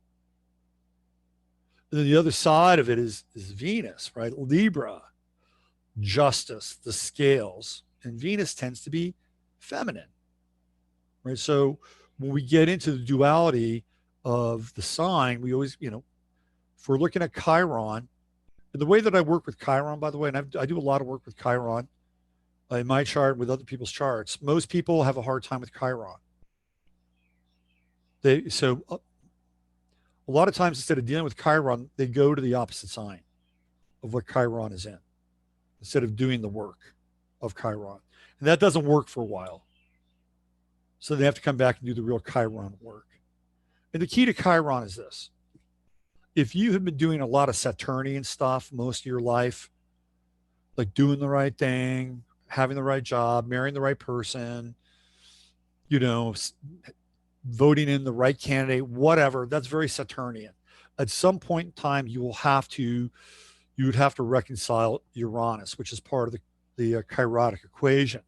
And then the other side of it is Venus, right? Libra, justice, the scales. And Venus tends to be feminine, right? So when we get into the duality of the sign, we always, if we're looking at Chiron, and the way that I work with Chiron, by the way, and I do a lot of work with Chiron, in my chart with other people's charts, most people have a hard time with Chiron. A lot of times instead of dealing with Chiron, they go to the opposite sign of what Chiron is in instead of doing the work of Chiron. And that doesn't work for a while. So they have to come back and do the real Chiron work. And the key to Chiron is this. If you have been doing a lot of Saturnian stuff most of your life, like doing the right thing, having the right job, marrying the right person, you know, voting in the right candidate, whatever, that's very Saturnian. At some point in time, you would have to reconcile Uranus, which is part of the chirotic equation,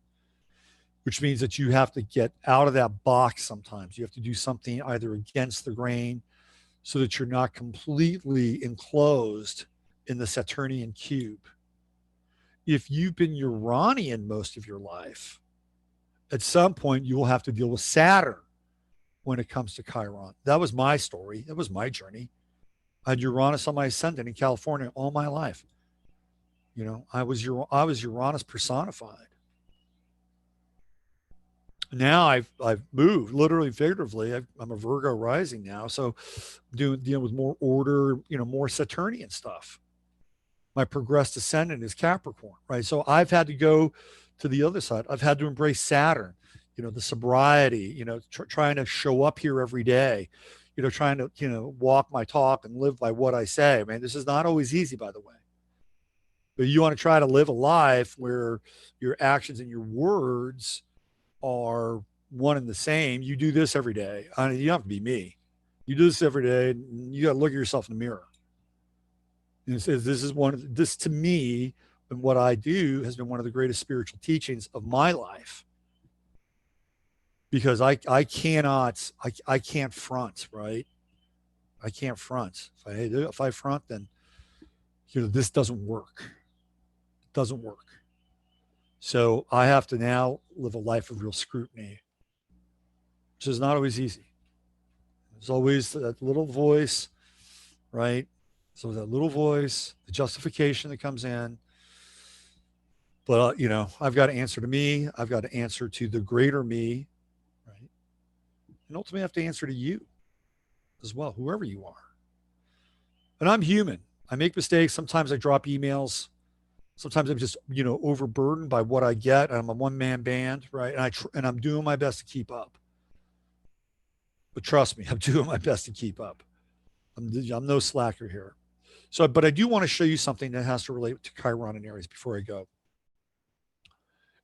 which means that you have to get out of that box sometimes. You have to do something either against the grain so that you're not completely enclosed in the Saturnian cube. If you've been Uranian most of your life, at some point you will have to deal with Saturn when it comes to Chiron. That was my story. That was my journey. I had Uranus on my ascendant in California all my life. You know, I was Uranus personified. Now I've moved literally, figuratively. I'm a Virgo rising now, so dealing with more order, you know, more Saturnian stuff. My progressed ascendant is Capricorn, right? So I've had to go to the other side. I've had to embrace Saturn, you know, the sobriety, you know, trying to show up here every day, you know, trying to, you know, walk my talk and live by what I say. Man, this is not always easy, by the way. But you want to try to live a life where your actions and your words are one and the same. You do this every day. I mean, you don't have to be me. You do this every day. And you got to look at yourself in the mirror. And it says, this to me, and what I do has been one of the greatest spiritual teachings of my life. Because I can't front, right? I can't front. If I front, then, you know, this doesn't work. It doesn't work. So I have to now live a life of real scrutiny, which is not always easy. There's always that little voice, right? So that little voice, the justification that comes in. But, you know, I've got to answer to me. I've got to answer to the greater me, right? And ultimately, I have to answer to you as well, whoever you are. And I'm human. I make mistakes. Sometimes I drop emails. Sometimes I'm just, you know, overburdened by what I get. I'm a one-man band, right? And I'm doing my best to keep up. But trust me, I'm doing my best to keep up. I'm no slacker here. So, but I do want to show you something that has to relate to Chiron and Aries before I go.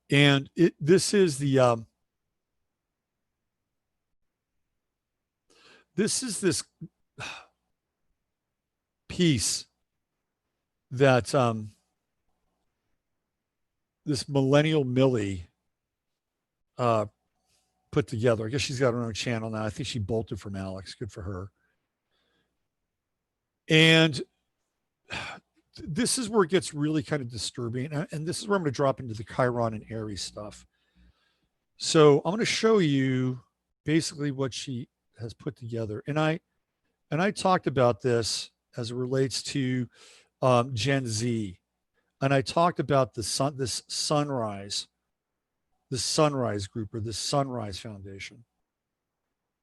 And this is this piece that this millennial Millie put together. I guess she's got her own channel now. I think she bolted from Alex. Good for her. And this is where it gets really kind of disturbing. And this is where I'm going to drop into the Chiron and Aries stuff. So I'm going to show you basically what she has put together. And I talked about this as it relates to Gen Z. And I talked about this sunrise group or this Sunrise Foundation.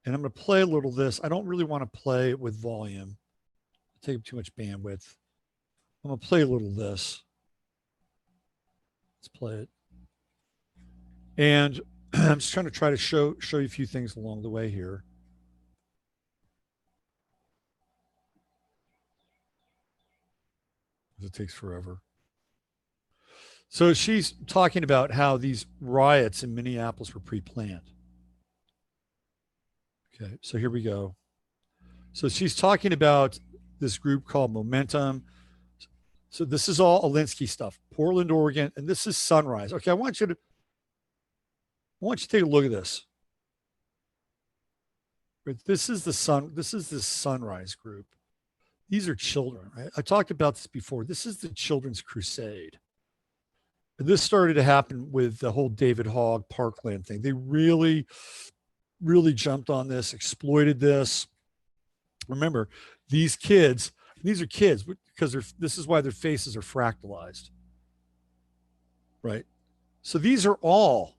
And I'm going to play a little of this. I don't really want to play it with volume. It'll take too much bandwidth. I'm going to play a little of this. Let's play it. And I'm just trying to show you a few things along the way here. It takes forever. So she's talking about how these riots in Minneapolis were pre-planned. Okay, so here we go. So she's talking about this group called Momentum. So this is all Alinsky stuff, Portland, Oregon, and this is Sunrise. Okay, I want you to take a look at this. This is the Sunrise group. These are children, right? I talked about this before. This is the Children's Crusade. And this started to happen with the whole David Hogg Parkland thing. They really, really jumped on this, exploited this. Remember, these are kids because this is why their faces are fractalized, right? So these are all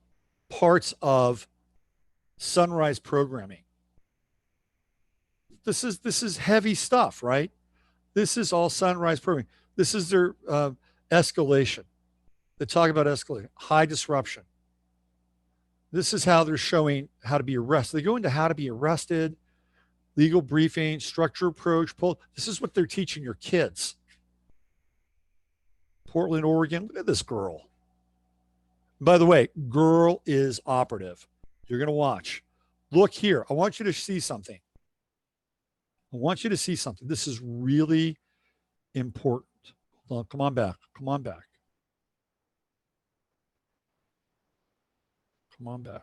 parts of sunrise programming. This is heavy stuff, right? This is all sunrise programming. This is their escalation. They talk about escalation, high disruption. This is how they're showing how to be arrested. They go into how to be arrested, legal briefing, structure approach. This is what they're teaching your kids. Portland, Oregon. Look at this girl. By the way, girl is operative. You're going to watch. Look here. I want you to see something. I want you to see something. This is really important. Hold on, come on back. Come on back. Come on back.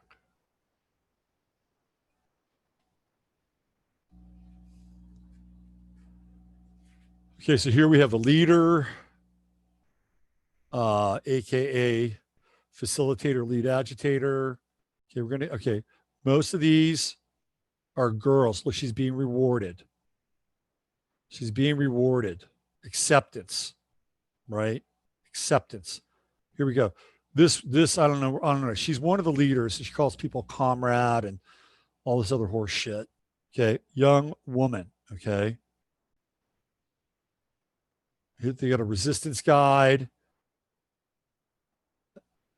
Okay, so here we have the leader, aka facilitator, lead agitator. Okay, most of these are girls. Look, she's being rewarded. She's being rewarded. Acceptance, right? Acceptance. Here we go. This I don't know. She's one of the leaders. She calls people comrade and all this other horse shit. Okay, young woman. Okay, here they got a resistance guide.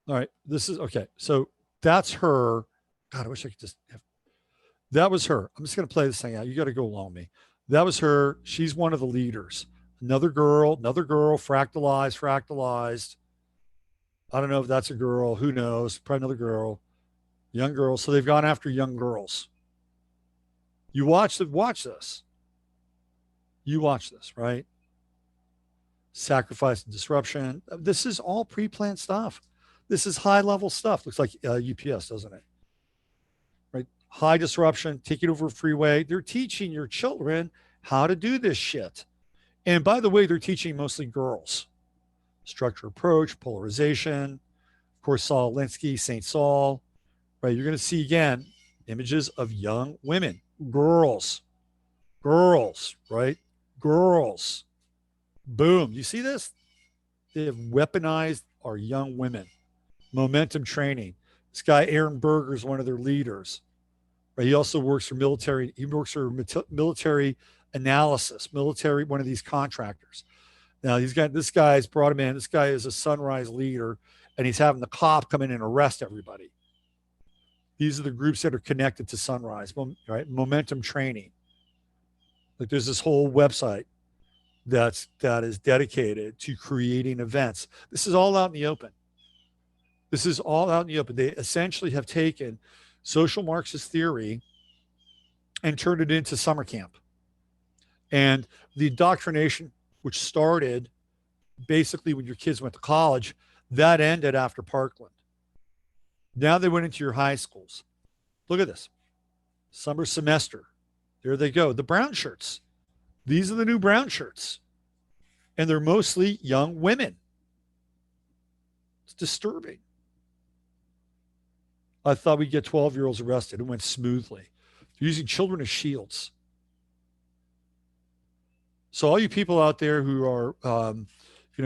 All right, this is okay. So that's her. God, I wish I could just have. That was her. I'm just going to play this thing out. You got to go along with me. That was her. She's one of the leaders. Another girl, fractalized. I don't know if that's a girl. Who knows? Probably another girl. Young girls. So they've gone after young girls. You watch this. You watch this, right? Sacrifice and disruption. This is all pre-planned stuff. This is high-level stuff. Looks like UPS, doesn't it? Right? High disruption, taking over a freeway. They're teaching your children how to do this shit. And by the way, they're teaching mostly girls. Structure approach, polarization. Of course, Saul Alinsky, St. Saul. Right? You're going to see again images of young women, girls, right? Girls. Boom. You see this? They have weaponized our young women. Momentum training. This guy, Aaron Berger, is one of their leaders. Right? He also works for military. He works for military analysis, one of these contractors. Now this guy's brought him in. This guy is a sunrise leader, and he's having the cop come in and arrest everybody. These are the groups that are connected to Sunrise, right? Momentum training. Like there's this whole website that is dedicated to creating events. This is all out in the open. They essentially have taken social Marxist theory and turned it into summer camp. And the indoctrination, which started basically when your kids went to college, that ended after Parkland. Now they went into your high schools. Look at this. Summer semester. There they go. The brown shirts. These are the new brown shirts. And they're mostly young women. It's disturbing. I thought we'd get 12-year-olds arrested. It went smoothly. They're using children as shields. So all you people out there who are,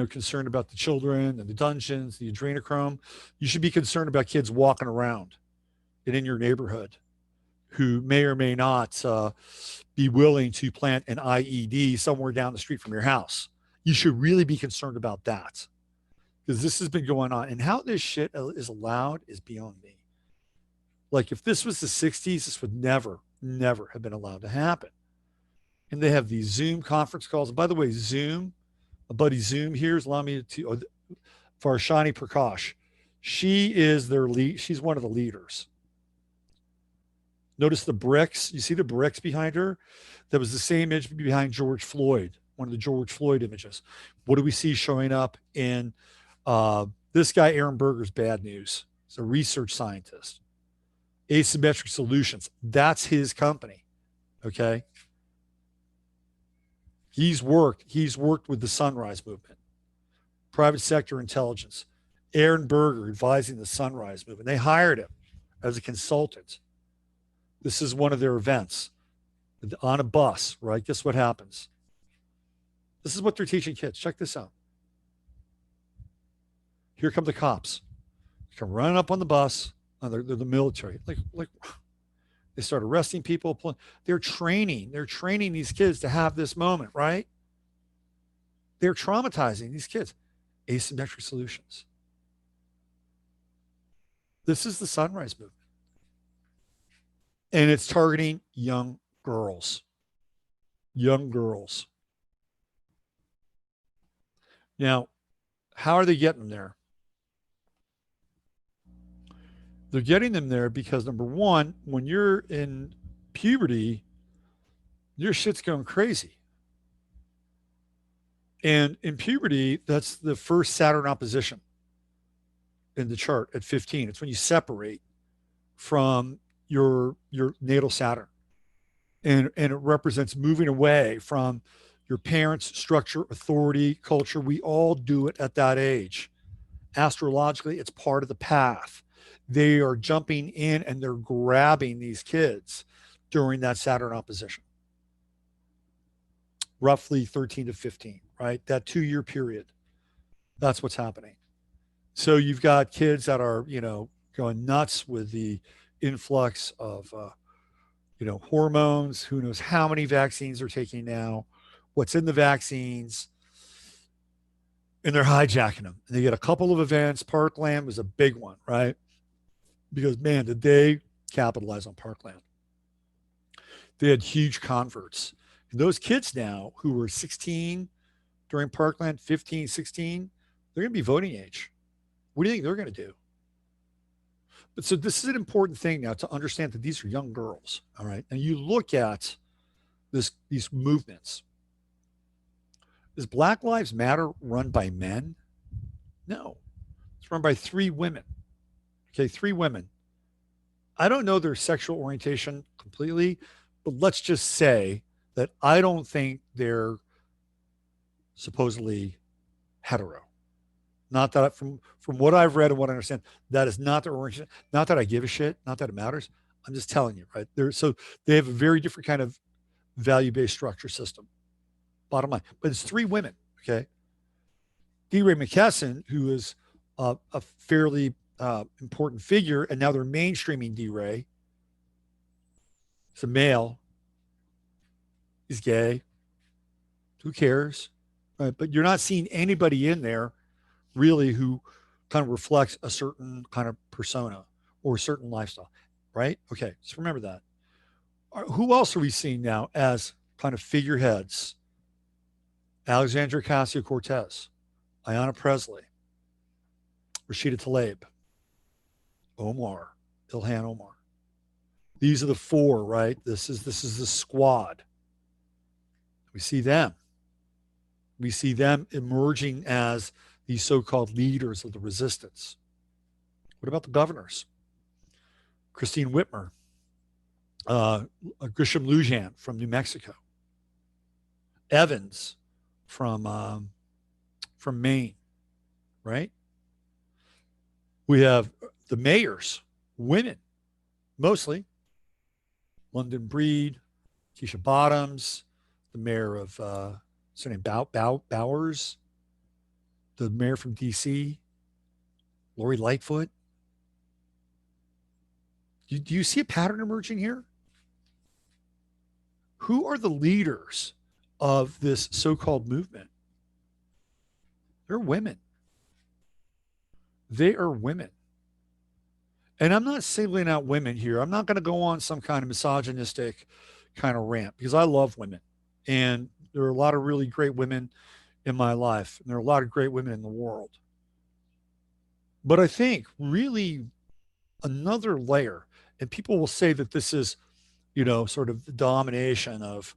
concerned about the children and the dungeons, the adrenochrome, you should be concerned about kids walking around and in your neighborhood who may or may not be willing to plant an IED somewhere down the street from your house. You should really be concerned about that because this has been going on. And how this shit is allowed is beyond me. Like if this was the 60s, this would never have been allowed to happen. And they have these Zoom conference calls. And by the way, Zoom, a buddy Zoom here is allowing me to, Farshani Prakash. She is their lead. She's one of the leaders. Notice the bricks. You see the bricks behind her? That was the same image behind George Floyd, one of the George Floyd images. What do we see showing up in this guy, Aaron Berger's bad news? He's a research scientist. Asymmetric Solutions. That's his company. Okay. He's worked with the Sunrise Movement, private sector intelligence. Aaron Berger advising the Sunrise Movement. They hired him as a consultant. This is one of their events on a bus, right? Guess what happens? This is what they're teaching kids. Check this out. Here come the cops. come running up on the bus. They're the military. Like they start arresting people. They're training. They're training these kids to have this moment, right? They're traumatizing these kids. Asymmetric solutions. This is the Sunrise Movement. And it's targeting young girls. Young girls. Now, how are they getting them there? They're getting them there because number one, when you're in puberty, your shit's going crazy. And in puberty, that's the first Saturn opposition in the chart at 15. It's when you separate from your natal Saturn. And it represents moving away from your parents' structure, authority, culture. We all do it at that age. Astrologically, it's part of the path. They are jumping in and they're grabbing these kids during that Saturn opposition. Roughly 13 to 15, right? That 2-year period. That's what's happening. So you've got kids that are, going nuts with the influx of, hormones. Who knows how many vaccines they're taking now, what's in the vaccines, and they're hijacking them. And they get a couple of events. Parkland was a big one, right? Because, man, did they capitalize on Parkland. They had huge converts. And those kids now who were 16 during Parkland, 15, 16, they're going to be voting age. What do you think they're going to do? But so this is an important thing now to understand that these are young girls, all right? And you look at these movements. Is Black Lives Matter run by men? No. It's run by 3 women. Okay, 3 women. I don't know their sexual orientation completely, but let's just say that I don't think they're supposedly hetero. Not that from what I've read and what I understand, that is not their orientation. Not that I give a shit, not that it matters. I'm just telling you, right? So they have a very different kind of value-based structure system. Bottom line. But it's 3 women, okay? D. Ray McKesson, who is a fairly important figure, and now they're mainstreaming D. Ray. He's a male. He's gay. Who cares? Right? But you're not seeing anybody in there really who kind of reflects a certain kind of persona or a certain lifestyle, right? Okay, so remember that. Who else are we seeing now as kind of figureheads? Alexandria Ocasio-Cortez, Ayanna Presley, Rashida Tlaib, Ilhan Omar. These are the 4, right? This is the squad. We see them. We see them emerging as these so-called leaders of the resistance. What about the governors? Christine Whitmer, Grisham Lujan from New Mexico, Evans from Maine, right? We have the mayors, women, mostly. London Breed, Keisha Bottoms, the mayor of, what's her name, Bowers, the mayor from D.C., Lori Lightfoot. Do you see a pattern emerging here? Who are the leaders of this so-called movement? They're women. They are women. And I'm not singling out women here. I'm not going to go on some kind of misogynistic kind of rant because I love women. And there are a lot of really great women in my life. And there are a lot of great women in the world. But I think really another layer, and people will say that this is, sort of the domination of,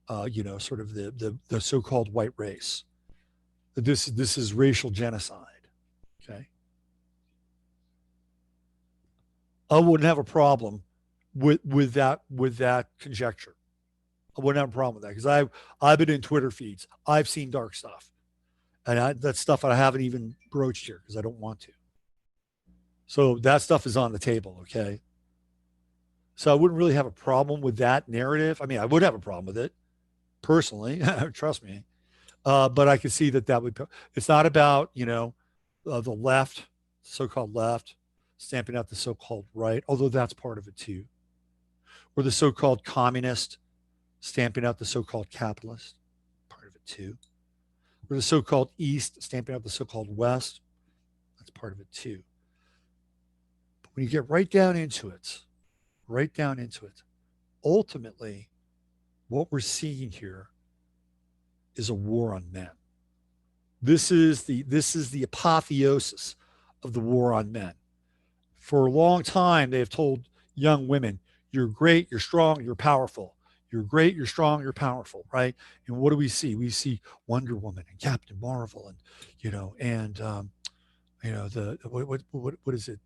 sort of the so-called white race. That this is racial genocide. Okay. I wouldn't have a problem with that conjecture. I wouldn't have a problem with that because I've been in Twitter feeds. I've seen dark stuff, and that's stuff I haven't even broached here because I don't want to. So that stuff is on the table, okay? So I wouldn't really have a problem with that narrative. I mean, I would have a problem with it personally, trust me. But I could see that would. It's not about the left. so-called left, stamping out the so-called right, although that's part of it too. Or the so-called communist, stamping out the so-called capitalist, part of it too. Or the so-called East, stamping out the so-called West, that's part of it too. But when you get right down into it, ultimately, what we're seeing here is a war on men. This is the apotheosis of the war on men. For a long time, they have told young women, "You're great, you're strong, you're powerful. You're great, you're strong, you're powerful." Right? And what do we see? We see Wonder Woman and Captain Marvel, and the what is it?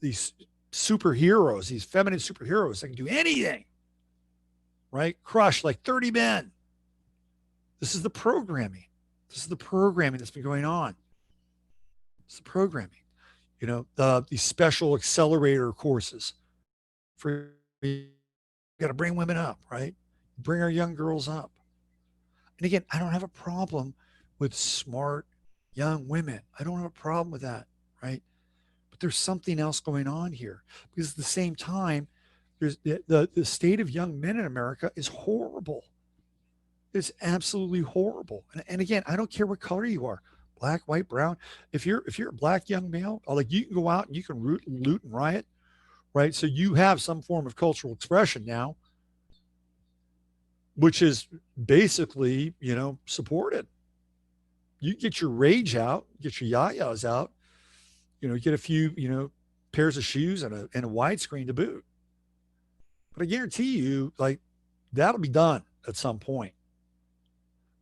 These superheroes, these feminine superheroes that can do anything, right? Crush like 30 men. This is the programming. This is the programming that's been going on. It's the programming. These special accelerator courses for got to bring women up, right? Bring our young girls up. And again, I don't have a problem with smart young women. I don't have a problem with that, right? But there's something else going on here because at the same time, there's the state of young men in America is horrible. It's absolutely horrible. And again, I don't care what color you are, black, white, brown. If you're a black young male, like you can go out and you can loot and riot, right? So you have some form of cultural expression now, which is basically, supported. You get your rage out, get your yayas out, get a few, pairs of shoes and a widescreen to boot. But I guarantee you, like, that'll be done at some point.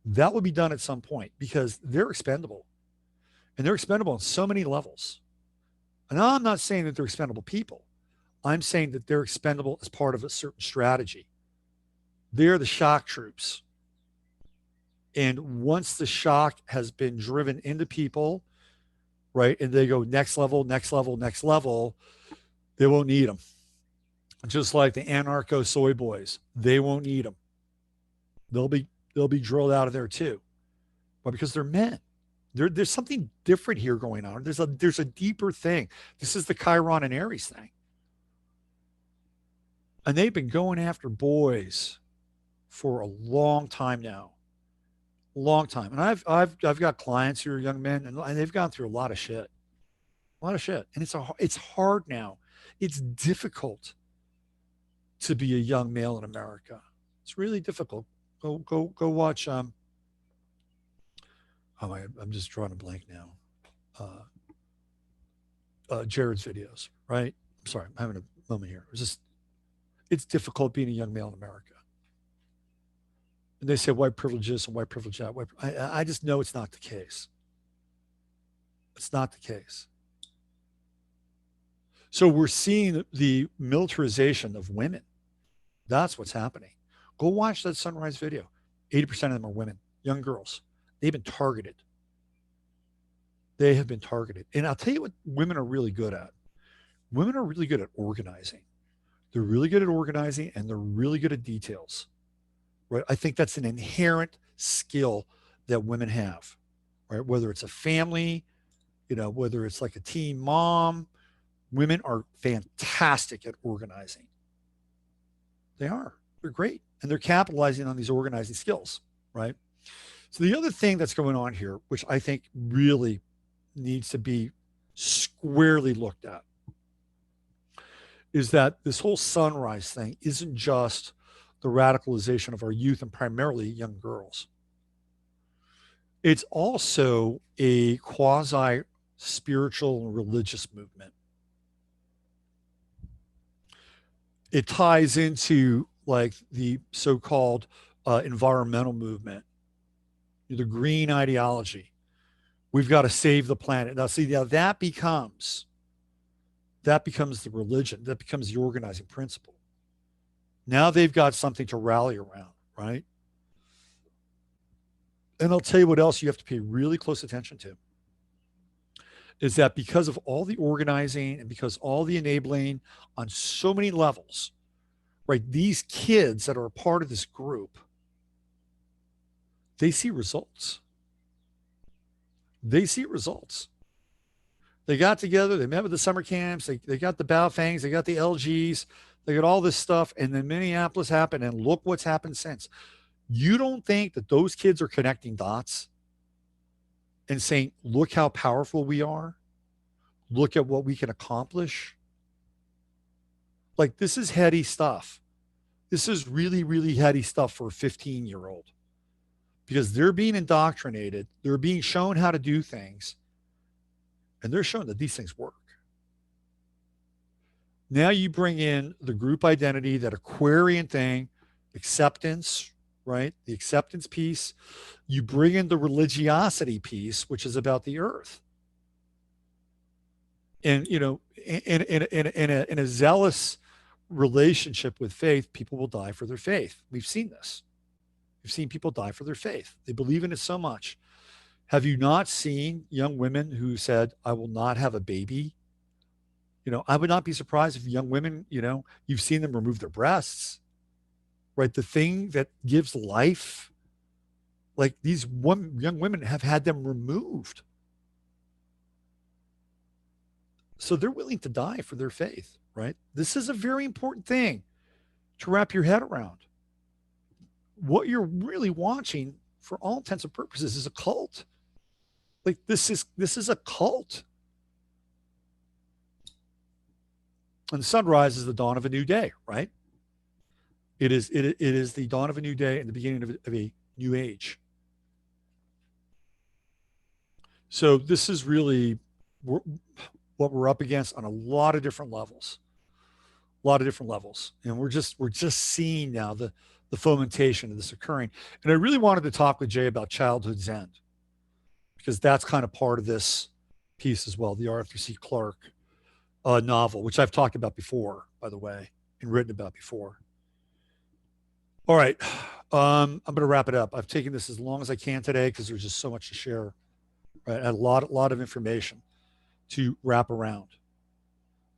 That will be done at some point because they're expendable. And they're expendable on so many levels. And I'm not saying that they're expendable people. I'm saying that they're expendable as part of a certain strategy. They're the shock troops. And once the shock has been driven into people, right, and they go next level, next level, next level, they won't need them. Just like the anarcho soy boys, they won't need them. They'll be drilled out of there too. But because they're men. There's something different here going on. There's a deeper thing. This is the Chiron and Aries thing. And they've been going after boys for a long time now. Long time. And I've got clients who are young men and they've gone through a lot of shit. A lot of shit. And it's hard now. It's difficult to be a young male in America. It's really difficult. Go watch I'm just drawing a blank now. Jared's videos, right? I'm sorry, I'm having a moment here. It's difficult being a young male in America. And they say white privilege this and white privilege that. I just know it's not the case. It's not the case. So we're seeing the militarization of women. That's what's happening. Go watch that Sunrise video. 80% of them are women, young girls. They've been targeted. They have been targeted. And I'll tell you what women are really good at. Women are really good at organizing. They're really good at organizing and they're really good at details. Right? I think that's an inherent skill that women have. Right? Whether it's a family, whether it's like a teen mom, women are fantastic at organizing. They are. They're great. And they're capitalizing on these organizing skills, right? So the other thing that's going on here, which I think really needs to be squarely looked at, is that this whole sunrise thing isn't just the radicalization of our youth and primarily young girls. It's also a quasi spiritual and religious movement. It ties into like the so-called environmental movement, the green ideology. We've got to save the planet. Now, see, now that becomes the religion. That becomes the organizing principle. Now they've got something to rally around, right? And I'll tell you what else you have to pay really close attention to is that because of all the organizing and because all the enabling on so many levels, right? These kids that are a part of this group, they see results. They see results. They got together, they met with the summer camps, they got the Baofangs, they got the LGs, they got all this stuff, and then Minneapolis happened, and look what's happened since. You don't think that those kids are connecting dots and saying, look how powerful we are? Look at what we can accomplish? Like, this is heady stuff. This is really, really heady stuff for a 15-year-old because they're being indoctrinated. They're being shown how to do things, and they're shown that these things work. Now you bring in the group identity, that Aquarian thing, acceptance, right? The acceptance piece. You bring in the religiosity piece, which is about the earth. And, in a zealous relationship with faith, people will die for their faith. We've seen this. We've seen people die for their faith. They believe in it so much. Have you not seen young women who said, I will not have a baby? I would not be surprised if young women, you've seen them remove their breasts, right? The thing that gives life, like these young women have had them removed. So they're willing to die for their faith, right? This is a very important thing to wrap your head around. What you're really watching, for all intents and purposes, is a cult. Like this is a cult. And sunrise is the dawn of a new day, right? It is the dawn of a new day and the beginning of a new age. So this is really what we're up against on a lot of different levels. And we're just seeing now the fomentation of this occurring. And I really wanted to talk with Jay about childhood's end, because that's kind of part of this piece as well, the Arthur C. Clarke novel, which I've talked about before, by the way, and written about before. All right. I'm going to wrap it up. I've taken this as long as I can today because there's just so much to share. Right? A lot of information to wrap around.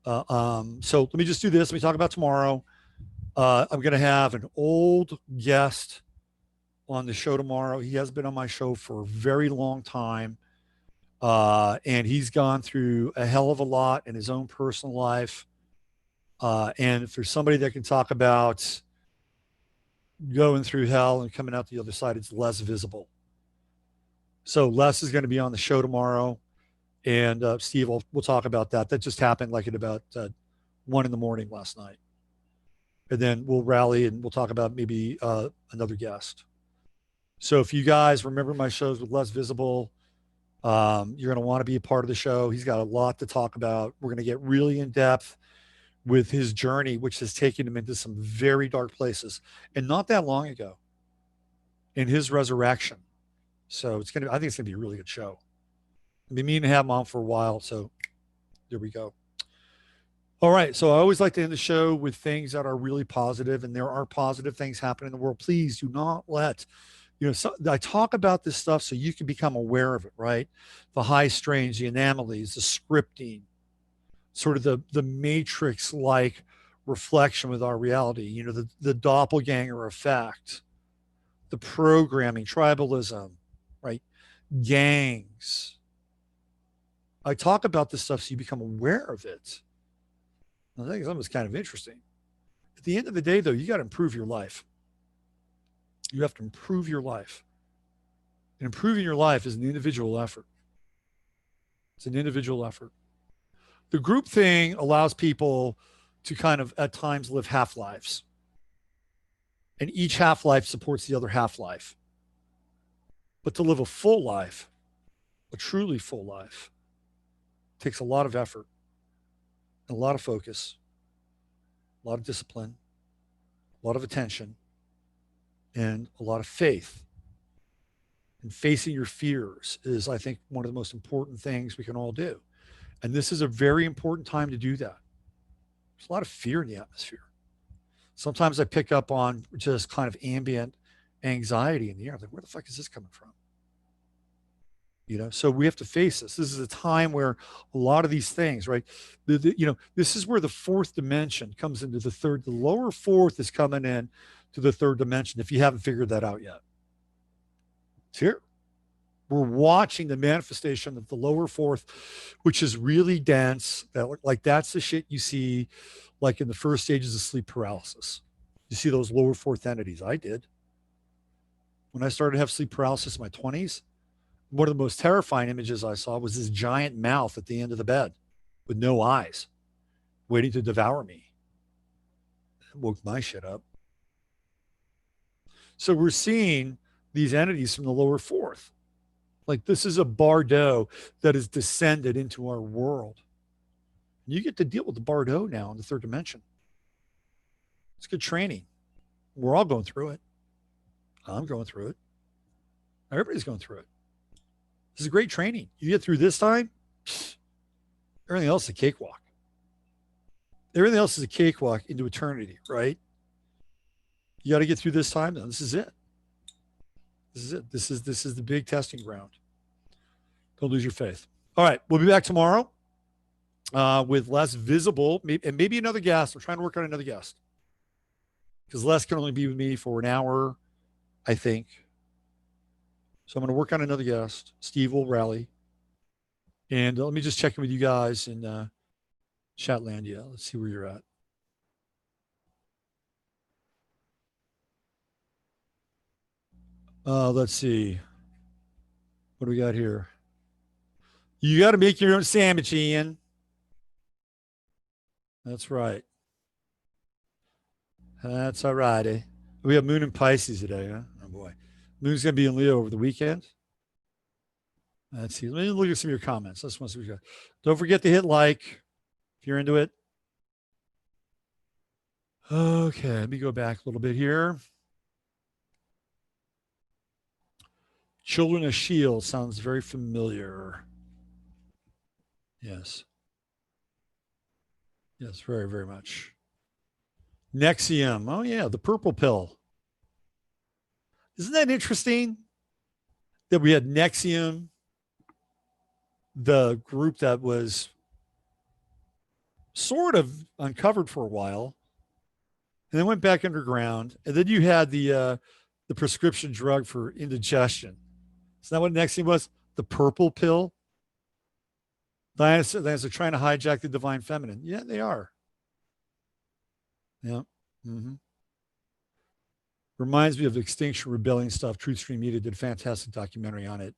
So let me just do this. Let me talk about tomorrow. I'm going to have an old guest on the show tomorrow. He has been on my show for a very long time. And he's gone through a hell of a lot in his own personal life. And if there's somebody that can talk about going through hell and coming out the other side, it's Les Visible. So Les is going to be on the show tomorrow. And Steve, we'll talk about that. That just happened like at about 1 a.m. last night. And then we'll rally and we'll talk about maybe another guest. So if you guys remember my shows with Les Visible, you're going to want to be a part of the show. He's got a lot to talk about. We're going to get really in depth with his journey, which has taken him into some very dark places, and not that long ago, in his resurrection. So I think it's going to be a really good show. I've been meaning to have him on for a while, so there we go. All right, so I always like to end the show with things that are really positive, and there are positive things happening in the world. Please do not let I talk about this stuff so you can become aware of it, right? The high strains, the anomalies, the scripting, sort of the matrix-like reflection with our reality, the doppelganger effect, the programming, tribalism, right? Gangs. I talk about this stuff so you become aware of it. I think something's kind of interesting. At the end of the day, though, you got to improve your life. You have to improve your life. And improving your life is an individual effort. It's an individual effort. The group thing allows people to kind of at times live half lives. And each half life supports the other half life. But to live a full life, a truly full life, takes a lot of effort, and a lot of focus, a lot of discipline, a lot of attention, and a lot of faith. And facing your fears is, I think, one of the most important things we can all do. And this is a very important time to do that. There's a lot of fear in the atmosphere. Sometimes I pick up on just kind of ambient anxiety in the air. I'm like, where the fuck is this coming from? So we have to face this. This is a time where a lot of these things, right? This is where the fourth dimension comes into the third. The lower fourth is coming in to the third dimension if you haven't figured that out yet. It's here. we're watching the manifestation of the lower fourth, which is really dense. Like that's the shit you see like in the first stages of sleep paralysis. You see those lower fourth entities. I did. When I started to have sleep paralysis in my 20s, one of the most terrifying images I saw was this giant mouth at the end of the bed with no eyes, waiting to devour me. It woke my shit up. So we're seeing these entities from the lower fourth. Like this is a bardo that has descended into our world. You get to deal with the bardo now in the third dimension. It's good training. We're all going through it. I'm going through it. Everybody's going through it. This is great training. You get through this time, everything else is a cakewalk. Everything else is a cakewalk into eternity, right? You got to get through this time. Now, this is it. This is it. This is the big testing ground. Don't lose your faith. All right, we'll be back tomorrow with less visible and maybe another guest. We're trying to work on another guest because Les can only be with me for an hour, I think. So I'm going to work on another guest. Steve will rally. And let me just check in with you guys in Chatlandia. Let's see where you're at. Let's see. What do we got here? You got to make your own sandwich, Ian. That's right. That's all righty. We have Moon and Pisces today, huh? Oh, boy. Moon's going to be in Leo over the weekend. Let's see. Let me look at some of your comments. Let's see what we got. Don't forget to hit like if you're into it. Okay, let me go back a little bit here. Children of S.H.I.E.L.D. sounds very familiar. Yes. Yes, very, very much. Nexium. Oh, yeah, the purple pill. Isn't that interesting that we had Nexium, the group that was sort of uncovered for a while, and then went back underground. And then you had the prescription drug for indigestion. Is that what Nexium was? The purple pill? They're trying to hijack the divine feminine. Yeah, they are. Yeah. Mm-hmm. Reminds me of Extinction Rebellion stuff. Truth Stream Media did a fantastic documentary on it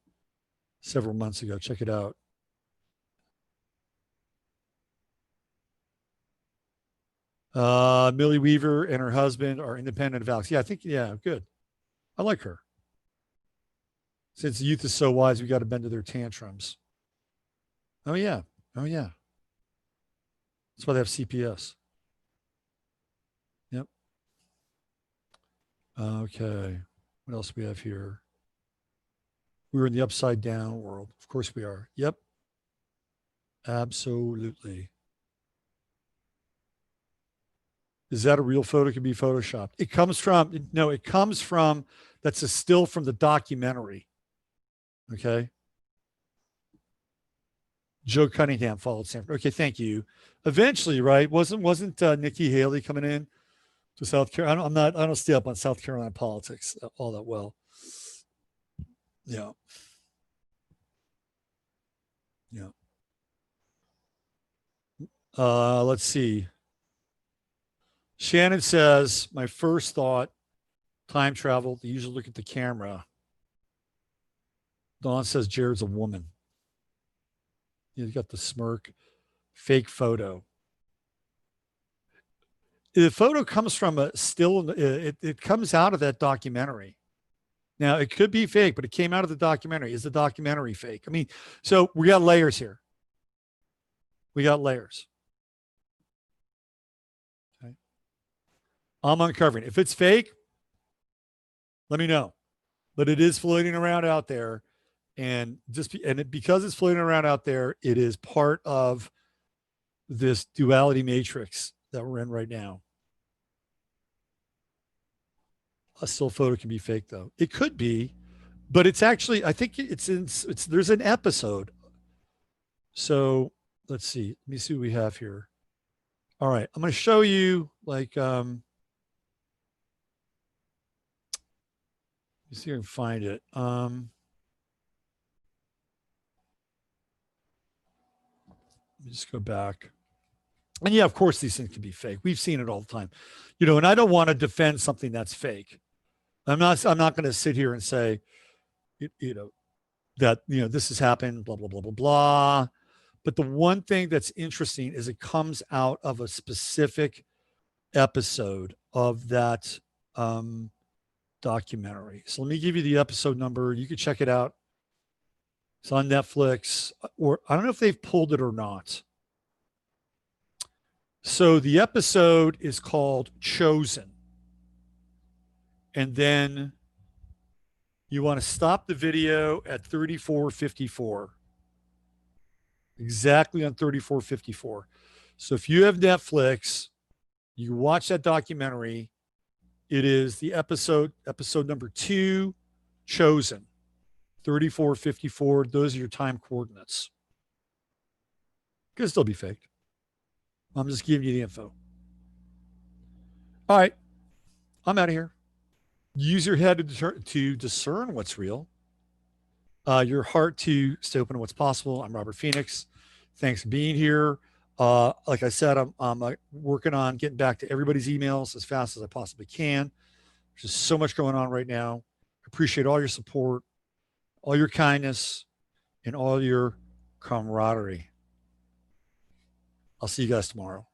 several months ago. Check it out. Millie Weaver and her husband are independent of Alex. Yeah, I think, yeah, good. I like her. Since the youth is so wise, we got to bend to their tantrums. Oh, yeah. Oh, yeah. That's why they have CPS. Yep. Okay. What else do we have here? We're in the upside down world. Of course we are. Yep. Absolutely. Is that a real photo? It could be photoshopped. It comes from, that's a still from the documentary. Okay. Joe Cunningham followed Sanford. Okay, thank you. Eventually, right? Wasn't Nikki Haley coming in to South Carolina? I don't stay up on South Carolina politics all that well. Yeah. Yeah. Let's see. Shannon says, my first thought, time travel, they usually look at the camera. Dawn says Jared's a woman. You got the smirk. Fake photo. The photo comes from a still, it comes out of that documentary. Now, it could be fake, but it came out of the documentary. Is the documentary fake? I mean, so we got layers here. We got layers. Okay. I'm uncovering. If it's fake, let me know. But it is floating around out there. And because it's floating around out there, it is part of this duality matrix that we're in right now. A still photo can be fake, though. It could be, but it's actually, I think there's an episode. So let's see. Let me see what we have here. All right. I'm going to show you like, let me see if I can find it. me just go back. And yeah, of course, these things can be fake. We've seen it all the time, and I don't want to defend something that's fake. I'm not going to sit here and say, that, this has happened, blah, blah, blah, blah, blah. But the one thing that's interesting is it comes out of a specific episode of that documentary. So let me give you the episode number. You can check it out. It's on Netflix, or I don't know if they've pulled it or not. So the episode is called Chosen. And then you want to stop the video at 34:54. Exactly on 34:54. So if you have Netflix, you watch that documentary. It is the episode number 2, Chosen, 34:54. Those are your time coordinates. Could still be faked. I'm just giving you the info. All right, I'm out of here. Use your head to discern what's real. Your heart to stay open to what's possible. I'm Robert Phoenix. Thanks for being here. Like I said, I'm working on getting back to everybody's emails as fast as I possibly can. There's just so much going on right now. Appreciate all your support, all your kindness, and all your camaraderie. I'll see you guys tomorrow.